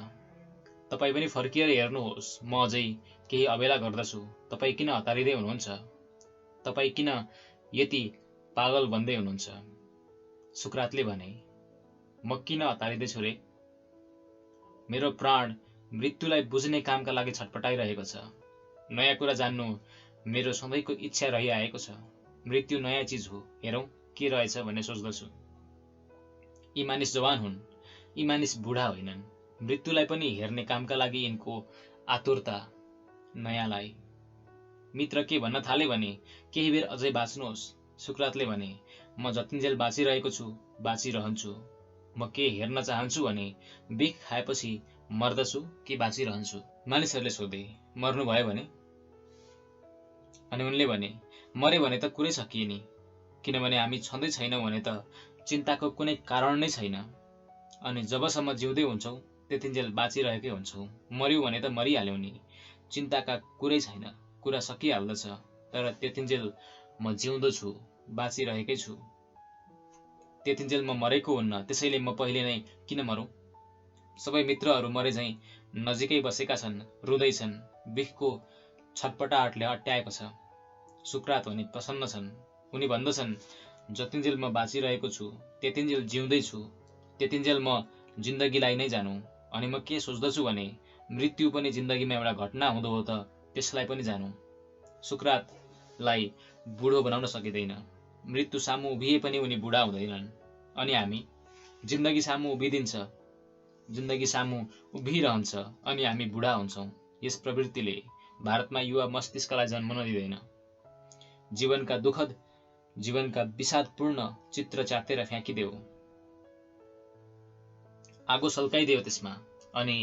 तपाईँ पनि फर्किएर हेर्नुहोस्, म अझै केही अबेला गर्दछु। तपाईँ किन हतारिँदै हुनुहुन्छ? तपाईँ किन यति पागल बन्दै हुनुहुन्छ? सुकरातले भने, म किन हतारिँदैछु रे? मेरो प्राण मृत्युलाई बुझ्ने कामका लागि छटपटाइरहेको छ। नयाँ कुरा जान्नु मेरो सधैँको इच्छा रहिआएको छ। मृत्यु नयाँ चिज हो, हेरौँ के रहेछ भन्ने सोच्दछु। यी मानिस जवान हुन्, यी मानिस बुढा होइनन्। मृत्युलाई पनि हेर्ने कामका लागि यिनको आतुरता नयाँलाई। मित्र के भन्न थाले भने, केही बेर अझै बाँच्नुहोस्। सुकरातले भने, म जतिन्जेल बाँचिरहेको छु, बाँचिरहन्छु। म के हेर्न चाहन्छु भने बिख खाएपछि मर्दछु कि बाँचिरहन्छु? मानिसहरूले सोधे, मर्नु भयो भने? अनि उनले भने, मरे भने त कुरै सकिए नि, किनभने हामी छँदै छैनौँ भने त चिन्ताको कुनै कारण नै छैन। अनि जबसम्म जिउँदै हुन्छौँ त्यतिन्जेल बाँचिरहेकै हुन्छौँ। मर्यौँ भने त मरिहाल्यौँ नि, चिन्ताका कुरै छैन, कुरा सकिहाल्दछ। तर त्यतिन्जेल म जिउँदो छु, बाँचिरहेकै छु। त्यतिन्जेल म मरेको हुन्न, त्यसैले म पहिले नै किन मरौँ? सबै मित्रहरू मरे झैँ नजिकै बसेका छन्, रुँदैछन्, बिखको छटपटाहटले अट्याएको छ। सुकरात भने प्रसन्न छन्। उनी भन्दछन्, जतिन्जेल म बाँचिरहेको छु, त्यतिन्जेल जिउँदै छु, त्यतिन्जेल म जिन्दगीलाई नै जानौँ। अनि म के सोच्दछु भने मृत्यु पनि जिन्दगीमा एउटा घटना हुँदो हो त त्यसलाई पनि जानौँ। सुकरातलाई बुढो बनाउन सकिँदैन। मृत्यु सामु उभिए पनि उनी बुढा हुँदैनन्। अनि हामी, जिन्दगी सामु उभिदिन्छ, जिन्दगी सामु उभिरहन्छ अनि हामी बुढा हुन्छौँ। यस प्रवृत्तिले भारतमा युवा मस्तिष्कलाई जन्मन दिँदैन। जीवनका दुःखद, जीवनका विषादपूर्ण चित्र च्यातेर फ्याँकिदेऊ, आगो सल्काइदेऊ त्यसमा। अनि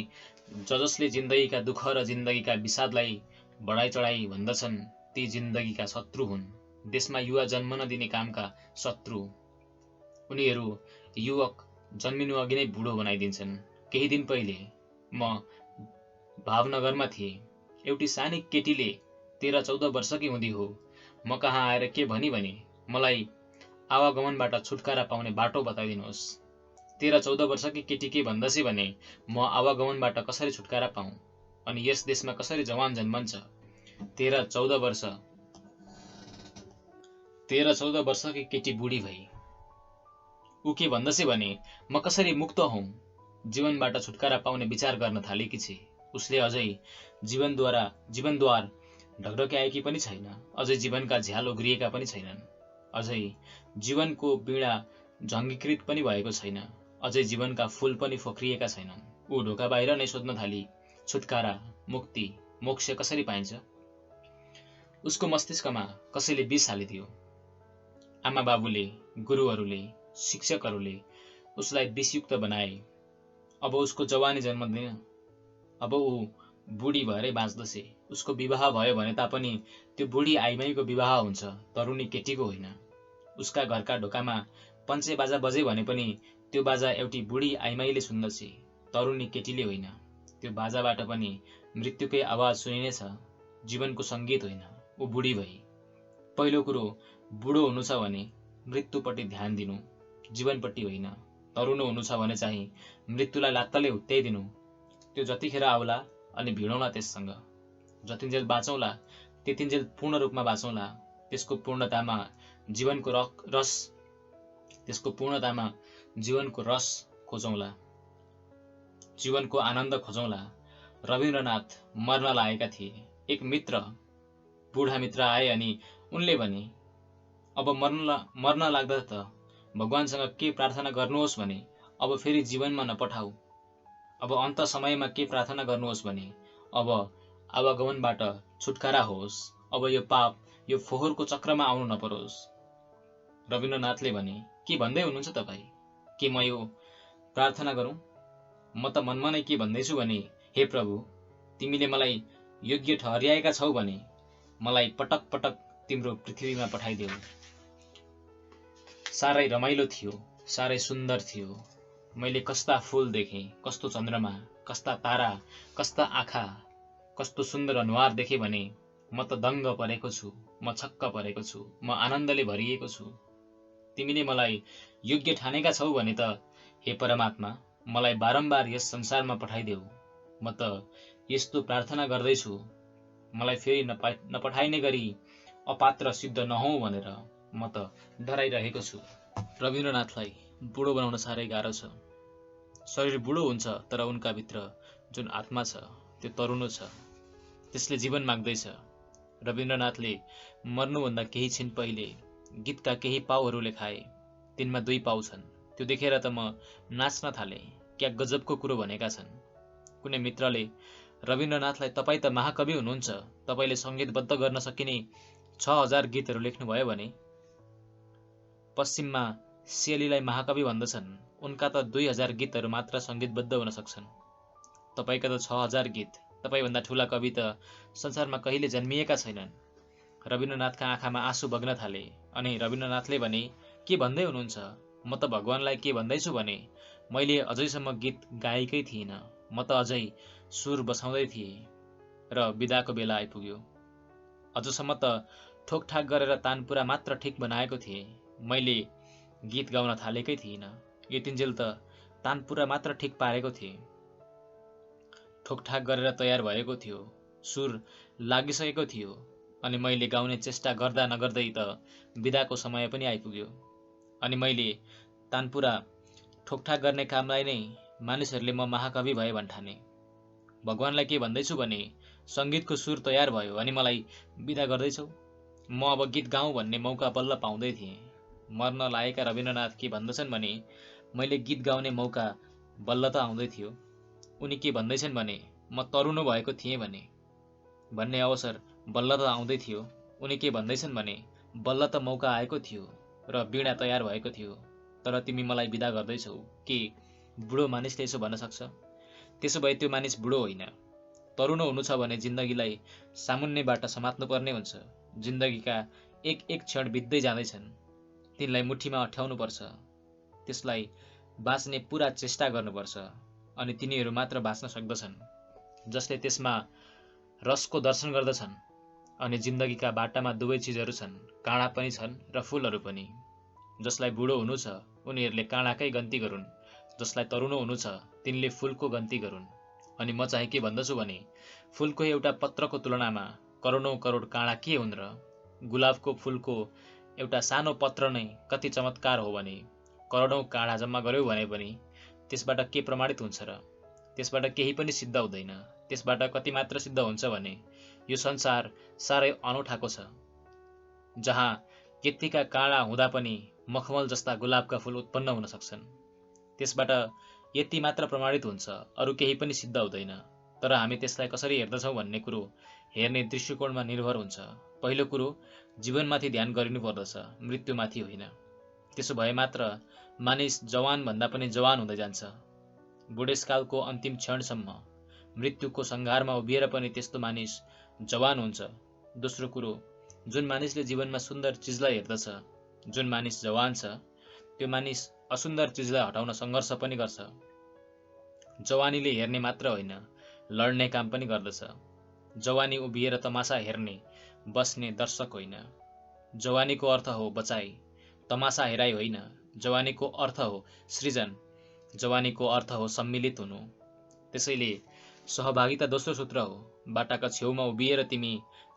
जसले जिन्दगीका दुःख र जिन्दगीका विषादलाई बढाइ चढाइ भन्दछन् ती जिन्दगीका शत्रु हुन्, देशमा युवा जन्मन दिने कामका शत्रु। उनीहरू युवक जन्मिनु अघि नै बुढो बनाइदिन्छन्। केही दिन पहिले म भावनगरमा थिएँ। एउटी सानी केटीले 13-14 वर्षकी हुँदी हो म कहाँ आएर के भनी भने, मलाई आवागमनबाट छुटकारा पाउने बाटो बताइदिनुहोस्। 13-14 वर्षकी केटी के भन्दछे भने, म आवागमनबाट कसरी छुटकारा पाऊँ? अनि यस देशमा कसरी जवान जन्मन्छ। 13-14 वर्षकी केटी बुढी भई ऊ के भन्दछे भने म कसरी मुक्त हौं, जीवनबाट छुटकारा पाउने विचार गर्न थालेकी छे। उसले अझै जीवनद्वार ढकढक्याएकी पनि छैन, अझै जीवनका झ्याल उग्रिएका पनि छैनन्, अझै जीवनको बीडा झङ्गीकृत पनि भएको छैन, अझै जीवनका फूल पनि फोक्रिएका छैनन्। ऊ ढोका बाहिर नै सोध्न थाली, छुटकारा, मुक्ति, मोक्ष कसरी पाइन्छ। उसको मस्तिष्कमा कसैले विष हालिदियो। आमा बाबुले, गुरुहरूले, शिक्षकहरूले उसलाई विषयुक्त बनाए। अब उसको जवानी जन्मदैन, अब ऊ बुढी भएरै बाँच्दछे। उसको विवाह भयो भने तापनि त्यो बुढी आइमाईको विवाह हुन्छ, तरुणी केटीको होइन। उसका घरका ढोकामा पञ्चे बाजा बजे भने पनि त्यो बाजा एउटी बुढी आइमाईले सुन्दछे, तरुणी केटीले होइन। त्यो बाजाबाट पनि मृत्युकै आवाज सुनिनेछ, जीवनको सङ्गीत होइन। ऊ बुढी भई। पहिलो कुरो, बुढो हुनु छ भने मृत्युपट्टि ध्यान दिनु, जीवनपट्टि होइन। तरुण हुनु छ भने चाहिँ मृत्युलाई लात्तले हुत्याइदिनु। त्यो जतिखेर आउला अनि भिडौँला त्यससँग। जतिन्जेल बाँचौँला त्यतिन्जेल पूर्ण रूपमा बाँचौँला। त्यसको पूर्णतामा जीवनको रस खोजौँला, जीवनको आनन्द खोजौँला। रविन्द्रनाथ मर्न लागेका थिए। एक मित्र, बुढा मित्र आए अनि उनले भने, अब मर्न लाग्दा त भगवानसँग के प्रार्थना गर्नुहोस् भने अब फेरि जीवनमा नपठाऊ। अब अन्त समयमा के प्रार्थना गर्नुहोस् भने अब आवागमनबाट छुटकारा होस्। अब यो पाप, यो फोहोरको चक्रमा आउनु नपरोस्। रविन्द्रनाथले भने, के भन्दै हुनुहुन्छ तपाईँ? के म यो प्रार्थना गरौँ? म त मनमा नै के भन्दैछु भने, हे प्रभु, तिमीले मलाई योग्य ठहर्याएका छौ भने मलाई पटक पटक तिम्रो पृथ्वीमा पठाइदेऊ। साह्रै रमाइलो थियो, साह्रै सुन्दर थियो। मैले कस्ता फूल देखेँ, कस्तो चन्द्रमा, कस्ता तारा, कस्ता आँखा, कस्तो सुन्दर अनुहार देखेँ भने म त दङ्ग परेको छु, म छक्क परेको छु, म आनन्दले भरिएको छु। तिमीले मलाई योग्य ठानेका छौ भने त हे परमात्मा, मलाई बारम्बार यस संसारमा पठाइदेऊ। म त यस्तो प्रार्थना गर्दैछु, मलाई फेरि नपठाइने गरी अपात्र सिद्ध नहौँ भनेर म त डराइरहेको छु। रविन्द्रनाथलाई बुढो बनाउन साह्रै गाह्रो छ। शरीर बुढो हुन्छ तर उनका भित्र जुन आत्मा छ त्यो तरुनो छ, त्यसले जीवन माग्दैछ। रविन्द्रनाथले मर्नुभन्दा केही छिन पहिले गीतका केही पाउहरू लेखाए। तिनमा 2 पाउ छन्। त्यो देखेर त म नाच्न थालेँ। क्या गजबको कुरो भनेका छन्। कुनै मित्रले रविन्द्रनाथलाई तपाईँ त महाकवि हुनुहुन्छ, तपाईँले सङ्गीतबद्ध गर्न सकिने 6000 गीतहरू लेख्नुभयो भने पश्चिममा सियलीलाई महाकवि भन्दछन्। उनका त 2000 गीतहरू मात्र सङ्गीतबद्ध हुन सक्छन्। तपाईँका त 6000 गीत। तपाईँभन्दा ठुला कवि त संसारमा कहिले जन्मिएका छैनन्। रविन्द्रनाथका आँखामा आँसु बग्न थाले अनि रविन्द्रनाथले भने, के भन्दै हुनुहुन्छ? म त भगवानलाई के भन्दैछु भने मैले अझैसम्म गीत गाएकै थिइनँ। म त अझै सुर बसाउँदै थिएँ र बिदाको बेला आइपुग्यो। अझसम्म त ठोकठाक गरेर तानपुरा मात्र ठिक बनाएको थिएँ। मैले गीत गाउन थालेकै थिइनँ। यतिन्जेल त तानपुरा मात्र ठिक पारेको थिएँ। ठोकठाक गरेर तयार भएको थियो, सुर लागिसकेको थियो अनि मैले गाउने चेष्टा गर्दा नगर्दै त बिदाको समय पनि आइपुग्यो। अनि मैले तानपुरा ठोकठाक गर्ने कामलाई नै मानिसहरूले म महाकवि भए भन्ठाने। भगवानलाई के भन्दैछु भने सङ्गीतको सुर तयार भयो अनि मलाई बिदा गर्दैछौ। म अब गीत गाउँ भन्ने मौका बल्ल पाउँदै थिएँ। मर्न लागेका रविन्द्रनाथ के भन्दछन् भने मैले गीत गाउने मौका बल्ल त आउँदै थियो। उनी के भन्दैछन् भने म तरुनो भएको थिएँ भन्ने अवसर बल्ल त आउँदै थियो। उनी के भन्दैछन् भने बल्ल त मौका आएको थियो र वीणा तयार भएको थियो, तर तिमी मलाई बिदा गर्दैछौ। के बुढो मानिसले यसो भन्न सक्छ? त्यसो भए त्यो मानिस बुढो होइन। तरुनो हुनु छ भने जिन्दगीलाई सामुन्नेबाट समात्नुपर्ने हुन्छ। जिन्दगीका एक एक क्षण बित्दै जाँदैछन्, तिनलाई मुठीमा अठ्याउनुपर्छ, त्यसलाई बाँच्ने पुरा चेष्टा गर्नुपर्छ अनि तिनीहरू मात्र बाँच्न सक्दछन् जसले त्यसमा रसको दर्शन गर्दछन्। अनि जिन्दगीका बाटामा दुवै चिजहरू छन्, काँडा पनि छन् र फूलहरू पनि। जसलाई बुढो हुनु छ उनीहरूले काँडाकै गन्ती गरून्, जसलाई तरुनो हुनु छ तिनले फूलको गन्ती गरून्। अनि म चाहिँ के भन्दछु भने फुलको एउटा पत्रको तुलनामा करोडौं करोड काँडा के हुन् र गुलाबको फुलको एउटा सानो पत्र नै कति चमत्कार हो भने करोडौं काँडा जम्मा गर्यो भने पनि त्यसबाट के प्रमाणित हुन्छ र? त्यसबाट केही पनि सिद्ध हुँदैन। त्यसबाट कति मात्र सिद्ध हुन्छ भने यो संसार साह्रै अनौठाको छ, जहाँ यत्तिका काँडा हुँदा पनि मखमल जस्ता गुलाबका फुल उत्पन्न हुन सक्छन्। त्यसबाट यति मात्र प्रमाणित हुन्छ, अरू केही पनि सिद्ध हुँदैन। तर हामी त्यसलाई कसरी हेर्दछौँ भन्ने कुरो हेर्ने दृष्टिकोणमा निर्भर हुन्छ। पहिलो कुरो, जीवनमाथि ध्यान गरिनुपर्दछ, मृत्युमाथि होइन। त्यसो भए मात्र मानिस जवानभन्दा पनि जवान हुँदै जान्छ। बुढेसकालको अन्तिम क्षणसम्म मृत्युको सङ्घारमा उभिएर पनि त्यस्तो मानिस जवान हुन्छ। दोस्रो कुरो, जुन मानिसले जीवनमा सुन्दर चिजलाई हेर्दछ, जुन मानिस जवान छ, त्यो मानिस असुन्दर चिजलाई हटाउन सङ्घर्ष पनि गर्छ। जवानीले हेर्ने मात्र होइन, लड्ने काम पनि गर्दछ। जवानी उभिएर तमासा हेर्ने, बस्ने दर्शक होइन। जवानीको अर्थ हो बचाइ, तमासा हेराइ होइन। जवानीको अर्थ हो सृजन, जवानीको अर्थ हो सम्मिलित हुनु। त्यसैले सहभागिता दोस्रो सूत्र हो। बाटाका छेउमा उभिएर तिमी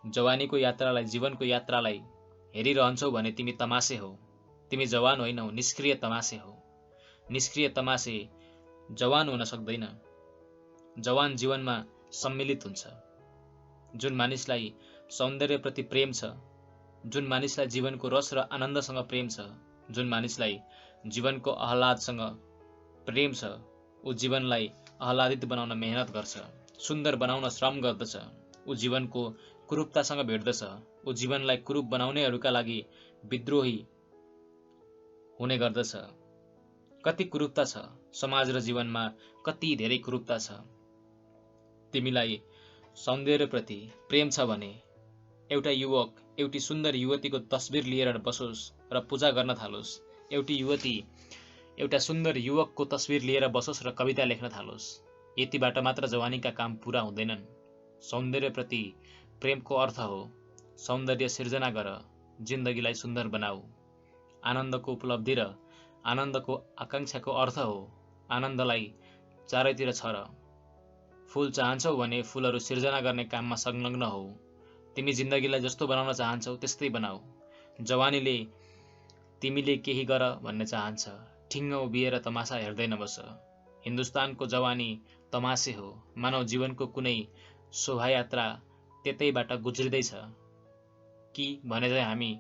जवानीको यात्रालाई, जीवनको यात्रालाई हेरिरहन्छौ भने तिमी तमासे हो। तिमी जवान होइनौ, निष्क्रिय तमासे हो। निष्क्रिय तमासे जवान हुन सक्दैन। जवान जीवनमा सम्मिलित हुन्छ। जुन मानिसलाई सौन्दर्यप्रति प्रेम छ, जुन मानिसलाई जीवनको रस र आनन्दसँग प्रेम छ, जुन मानिसलाई जीवनको आह्लादसँग प्रेम छ, ऊ जीवनलाई आह्लादित बनाउन मेहनत गर्छ, सुन्दर बनाउन श्रम गर्दछ। ऊ जीवनको कुरूपतासँग भेट्दछ। ऊ जीवनलाई कुरूप बनाउनेहरूका लागि विद्रोही हुने गर्दछ। कति कुरूपता छ समाज र जीवनमा, कति धेरै कुरूपता छ। तिमीलाई सौन्दर्यप्रति प्रेम छ भने एउटा युवक एउटी सुन्दर युवतीको तस्बिर लिएर बसोस् र पूजा गर्न थालोस्। एउटी युवती एउटा सुन्दर युवकको तस्बिर लिएर बसोस् र कविता लेख्न थालोस्। यतिबाट मात्र जवानीका काम पूरा हुँदैनन्। सौन्दर्यप्रति प्रेमको अर्थ हो सौन्दर्य सिर्जना गर, जिन्दगीलाई सुन्दर बनाऊ। आनन्दको उपलब्धि र आनन्दको आकाङ्क्षाको अर्थ हो आनन्दलाई चारैतिर छर। फूल चाहन्छौ भने फूलहरू सिर्जना गर्ने काममा संलग्न हौ। तिमी जिन्दगीलाई जस्तो बनाउन चाहन्छौ त्यस्तै बनाऊ। जवानीले तिमीले केही गर भन्ने चाहन्छ, ठिङ्ग उभिएर तमासा हेर्दै नबस। हिन्दुस्तानको जवानी तमासे हो। मानव जीवनको कुनै शोभायात्रा त्यतैबाट गुज्रिँदैछ कि भने चाहिँ हामी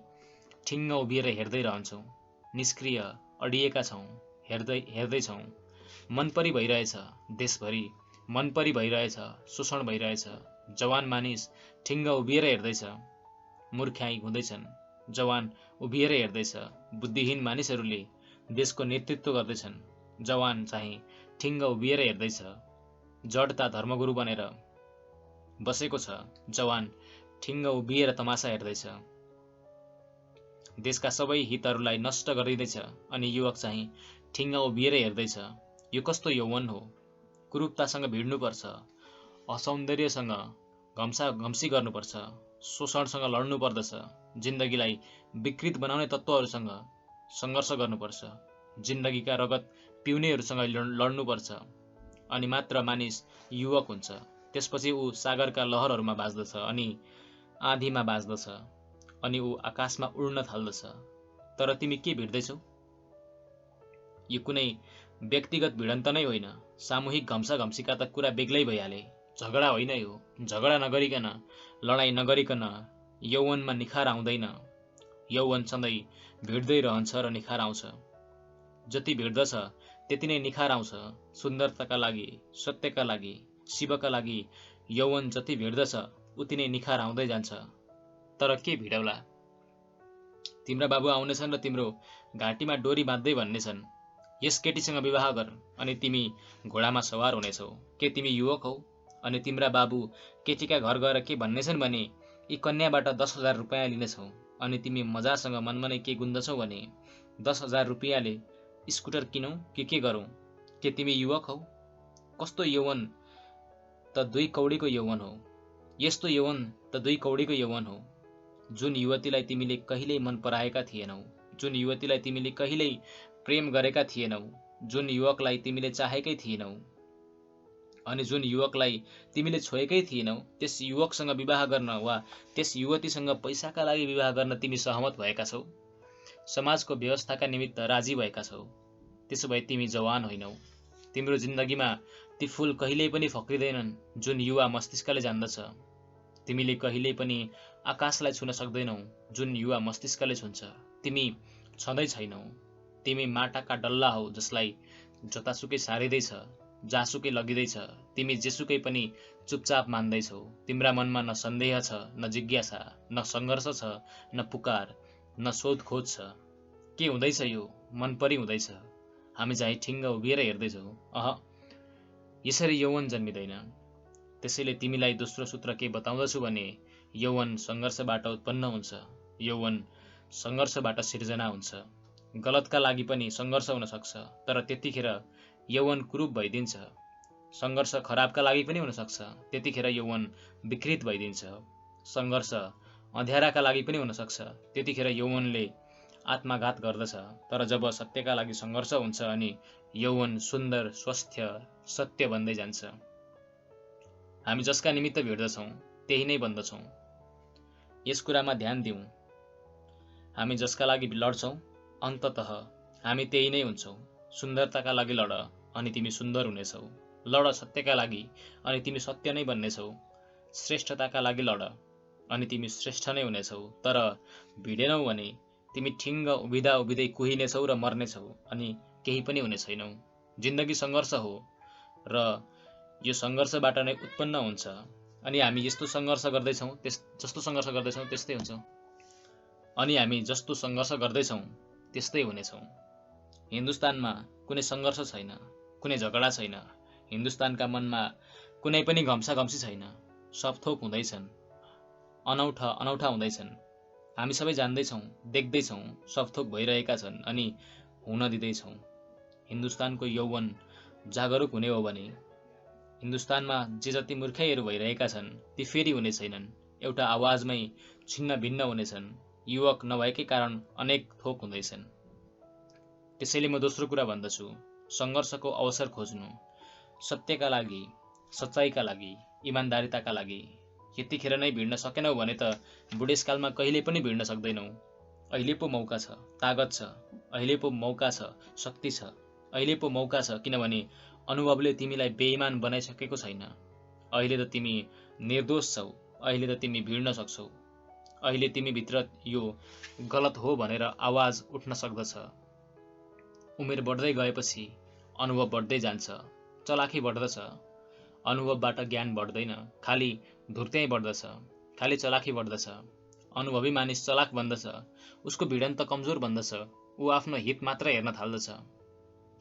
ठिङ्ग उभिएर हेर्दै रहन्छौँ, निष्क्रिय अडिएका छौँ, हेर्दैछौँ। मनपरी भइरहेछ देशभरि, मनपरी भइरहेछ, शोषण भइरहेछ। जवान मानिस ठिङ्ग उभिएर हेर्दैछ, मूर्ख्याइ हुँदैछन्। जवान उभिएर हेर्दैछ, बुद्धिहीन मानिसहरूले देशको नेतृत्व गर्दैछन्। जवान चाहिँ ठिङ्ग उभिएर हेर्दैछ, जडता धर्मगुरु बनेर बसेको छ। जवान ठिङ्ग उभिएर तमासा हेर्दैछ, देशका सबै हितहरूलाई नष्ट गरिँदैछ। अनि युवक चाहिँ ठिङ्ग उभिएर हेर्दैछ। यो कस्तो यौवन हो? कुरूपतासँग भिड्नुपर्छ, असौन्दर्यसँग घम्सी गर्नुपर्छ, शोषणसँग लड्नु पर्दछ, जिन्दगीलाई विकृत बनाउने तत्त्वहरूसँग सङ्घर्ष गर्नुपर्छ, जिन्दगीका रगत पिउनेहरूसँग लड्नुपर्छ। अनि मात्र मानिस युवक हुन्छ। त्यसपछि ऊ सागरका लहरहरूमा बाँच्दछ, अनि आँधीमा बाँच्दछ, अनि ऊ आकाशमा उड्न थाल्दछ। तर तिमी के भिड्दैछौ? यो कुनै व्यक्तिगत भिडन्त नै होइन, सामूहिक घम्साघम्सीका त कुरा बेग्लै भइहाले। झगडा होइन यो। झगडा नगरिकन, लडाइँ नगरिकन यौवनमा निखार आउँदैन। यौवन सधैँ भिड्दै रहन्छ र निखार आउँछ। जति भिड्दछ त्यति नै निखार आउँछ। सुन्दरताका लागि, सत्यका लागि, शिवका लागि यौवन जति भिड्दछ उति नै निखार आउँदै जान्छ। तर के भिडौला? तिम्रा बाबु आउनेछन् र तिम्रो घाँटीमा डोरी बाँध्दै भन्नेछन्, यस केटीसँग विवाह गर अनि तिमी घोडामा सवार हुनेछौ। के तिमी युवक हौ? अनि तिम्रा बाबु केटीका घर गएर के भन्नेछन् भने, यी कन्याबाट 10,000 रुपियाँ लिनेछौ। अनि तिमी मजासँग मनमनै के गुन्दैछौ भने 10,000 रुपियाँले स्कुटर किनौँ कि के गरौँ? के तिमी युवक हौ? कस्तो यौवन त 2 कौडीको यौवन हो। यस्तो यौवन त 2 कौडीको यौवन हो। जुन युवतीलाई तिमीले कहिल्यै मन पराएका थिएनौ, जुन युवतीलाई तिमीले कहिल्यै प्रेम गरेका थिएनौ, जुन युवकलाई तिमीले चाहेकै थिएनौ, अनि जुन युवकलाई तिमीले छोएकै थिएनौ त्यस युवकसँग विवाह गर्न वा त्यस युवतीसँग पैसाका लागि विवाह गर्न तिमी सहमत भएका छौ, समाजको व्यवस्थाका निमित्त राजी भएका छौ, त्यसो भए तिमी जवान होइनौ। तिम्रो जिन्दगीमा ती फूल कहिल्यै पनि फक्रिँदैनन् जुन युवा मस्तिष्कले जान्दछ। तिमीले कहिल्यै पनि आकाशलाई छुन सक्दैनौ जुन युवा मस्तिष्कले छुन्छ। तिमी छँदै छैनौ। तिमी माटाका डल्ला हौ जसलाई जतासुकै सारिँदैछ, जहाँसुकै लगिँदैछ। तिमी जेसुकै पनि चुपचाप मान्दैछौ। तिम्रा मनमा न सन्देह छ, न जिज्ञासा, न सङ्घर्ष छ, न पुकार, न सोधखोज छ। के हुँदैछ यो? मनपरी हुँदैछ। हामी चाहिँ ठिङ्ग उभिएर हेर्दैछौ। यसरी यौवन जन्मिँदैन। त्यसैले तिमीलाई दोस्रो सूत्र के बताउँदछु भने यौवन सङ्घर्षबाट उत्पन्न हुन्छ। यौवन सङ्घर्षबाट सिर्जना हुन्छ। गलतका लागि पनि सङ्घर्ष हुन सक्छ, तर त्यतिखेर यौवन कुरूप भइदिन्छ। सङ्घर्ष खराबका लागि पनि हुन सक्छ, त्यतिखेर यौवन विकृत भइदिन्छ। सङ्घर्ष अँध्याराका लागि पनि हुन सक्छ, त्यतिखेर यौवनले आत्मघात गर्दछ। तर जब सत्यका लागि सङ्घर्ष हुन्छ अनि यौवन सुन्दर, स्वस्थ, सत्य बन्दै जान्छ। हामी जसका निमित्त भिड्दछौँ त्यही नै बन्दछौँ। यस कुरामा ध्यान दिउँ। हामी जसका लागि लड्छौँ अन्ततः हामी त्यही नै हुन्छौँ। सुन्दरताका लागि लड अनि तिमी सुन्दर हुनेछौ। लड सत्यका लागि अनि तिमी सत्य नै बन्नेछौ। श्रेष्ठताका लागि लड अनि तिमी श्रेष्ठ नै हुनेछौ। तर भिडेनौ भने तिमी ठिङ्ग उभिँदा उभिँदै कुहिनेछौ र मर्नेछौ अनि केही पनि हुने छैनौ। जिन्दगी सङ्घर्ष हो र यो सङ्घर्षबाट नै उत्पन्न हुन्छ अनि हामी जस्तो सङ्घर्ष गर्दैछौँ त्यस्तै हुन्छ। अनि हामी जस्तो सङ्घर्ष गर्दैछौँ त्यस्तै हुनेछौँ। हिन्दुस्तानमा कुनै सङ्घर्ष छैन, कुनै झगडा छैन। हिन्दुस्तानका मनमा कुनै पनि घम्साघम्सी छैन। सब थोक हुँदैछन्, अनौठा हुँदैछन्। हामी सबै जान्दैछौँ, देख्दैछौँ, सब थोक भइरहेका छन् अनि हुन दिँदैछौँ। हिन्दुस्तानको यौवन जागरुक हुने हो भने हिन्दुस्तानमा जे जति मूर्खैहरू भइरहेका छन् ती फेरि हुने छैनन्। एउटा आवाजमै छिन्न भिन्न हुनेछन्। युवक नभएकै कारण अनेक थोक हुँदैछन्। त्यसैले म दोस्रो कुरा भन्दछु, सङ्घर्षको अवसर खोज्नु। सत्यका लागि, सच्चाइका लागि, इमान्दारिताका लागि। यतिखेर नै भिड्न सकेनौ भने त बुढेसकालमा कहिले पनि भिड्न सक्दैनौ। अहिले पो मौका छ, तागत छ। अहिले पो मौका छ, शक्ति छ। अहिले पो मौका छ, किनभने अनुभवले तिमीलाई बेइमान बनाइसकेको छैन। अहिले त तिमी निर्दोष छौ। अहिले त तिमी भिड्न सक्छौ। अहिले तिमीभित्र यो गलत हो भनेर आवाज उठ्न सक्दछ। उमेर बढ्दै गएपछि अनुभव बढ्दै जान्छ, चलाखी बढ्दछ। अनुभवबाट ज्ञान बढ्दैन, खालि धुर्त्याइ बढ्दछ, खालि चलाखी बढ्दछ। अनुभवी मानिस चलाक बन्दछ, उसको भिडन्त कमजोर बन्दछ, ऊ आफ्नो हित मात्र हेर्न थाल्दछ।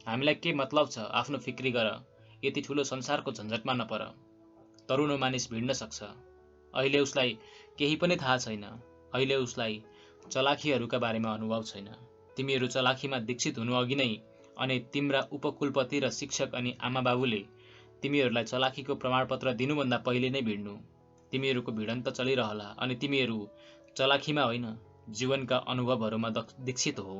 हामीलाई के मतलब छ, आफ्नो फिक्री गर, यति ठुलो संसारको झन्झटमा नपर। तरुण मानिस भिड्न सक्छ। अहिले उसलाई केही पनि थाहा छैन। अहिले उसलाई चलाखीहरूका बारेमा अनुभव छैन। तिमीहरू चलाखीमा दीक्षित हुनु अघि नै अनि तिम्रा उपकुलपति र शिक्षक अनि आमाबाबुले तिमीहरूलाई चलाखीको प्रमाणपत्र दिनुभन्दा पहिले नै भिड्नु। तिमीहरूको भिडन्त चलिरहला अनि तिमीहरू चलाखीमा होइन, जीवनका अनुभवहरूमा दीक्षित हो।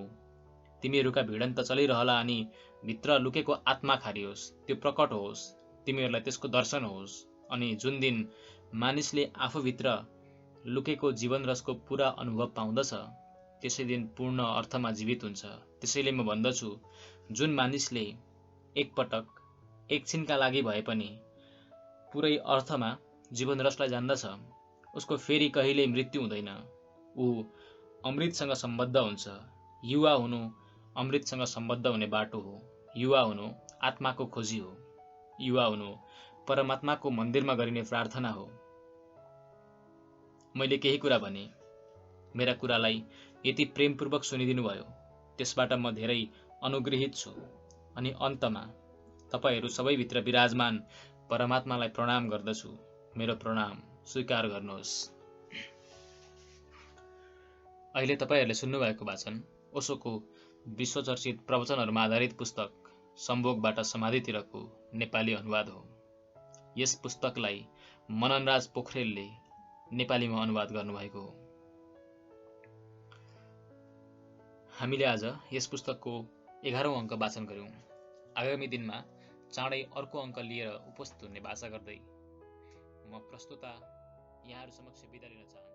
तिमीहरूका भिडन्त चलिरहला अनि भित्र लुकेको आत्मा खारियोस्, त्यो प्रकट होस्, तिमीहरूलाई त्यसको दर्शन होस्। अनि जुन दिन मानिसले आफूभित्र लुकेको जीवन रसको पुरा अनुभव पाउँदछ त्यसै दिन पूर्ण अर्थमा जीवित हुन्छ। त्यसैले म भन्दछु, जुन मानिसले एकपटक एकछिनका लागि भए पनि पुरै अर्थमा जीवन रसलाई जान्दछ उसको फेरि कहिल्यै मृत्यु हुँदैन। ऊ अमृतसँग सम्बद्ध हुन्छ। युवा हुनु अमृतसँग सम्बद्ध हुने बाटो हो। युवा हुनु आत्माको खोजी हो। युवा हुनु परमात्माको मन्दिरमा गरिने प्रार्थना हो। मैले केही कुरा भने, मेरा कुरालाई यति प्रेमपूर्वक सुनिदिनु भयो, त्यसबाट म धेरै अनुग्रहित छु। अनि अन्तमा तपाईहरू सबैभित्र विराजमान परमात्मालाई प्रणाम गर्दछु। मेरो प्रणाम स्वीकार गर्नुहोस्। अहिले तपाईहरूले सुन्नुभएको वाचन ओशोको विश्वचर्चित प्रवचनहरूमा आधारित पुस्तक सम्भोगबाट समाधितिरको नेपाली अनुवाद हो। यस पुस्तकलाई मननराज पोखरेलले नेपालीमा अनुवाद गर्नुभएको हो। हामीले आज यस पुस्तकको 11औं अङ्क वाचन गर्यौं। आगामी दिनमा चाँडै अर्को अङ्क लिएर उपस्थित हुने बाचा गर्दै म प्रस्तुता यहाँहरू समक्ष बिदा लिन चाहन्छु।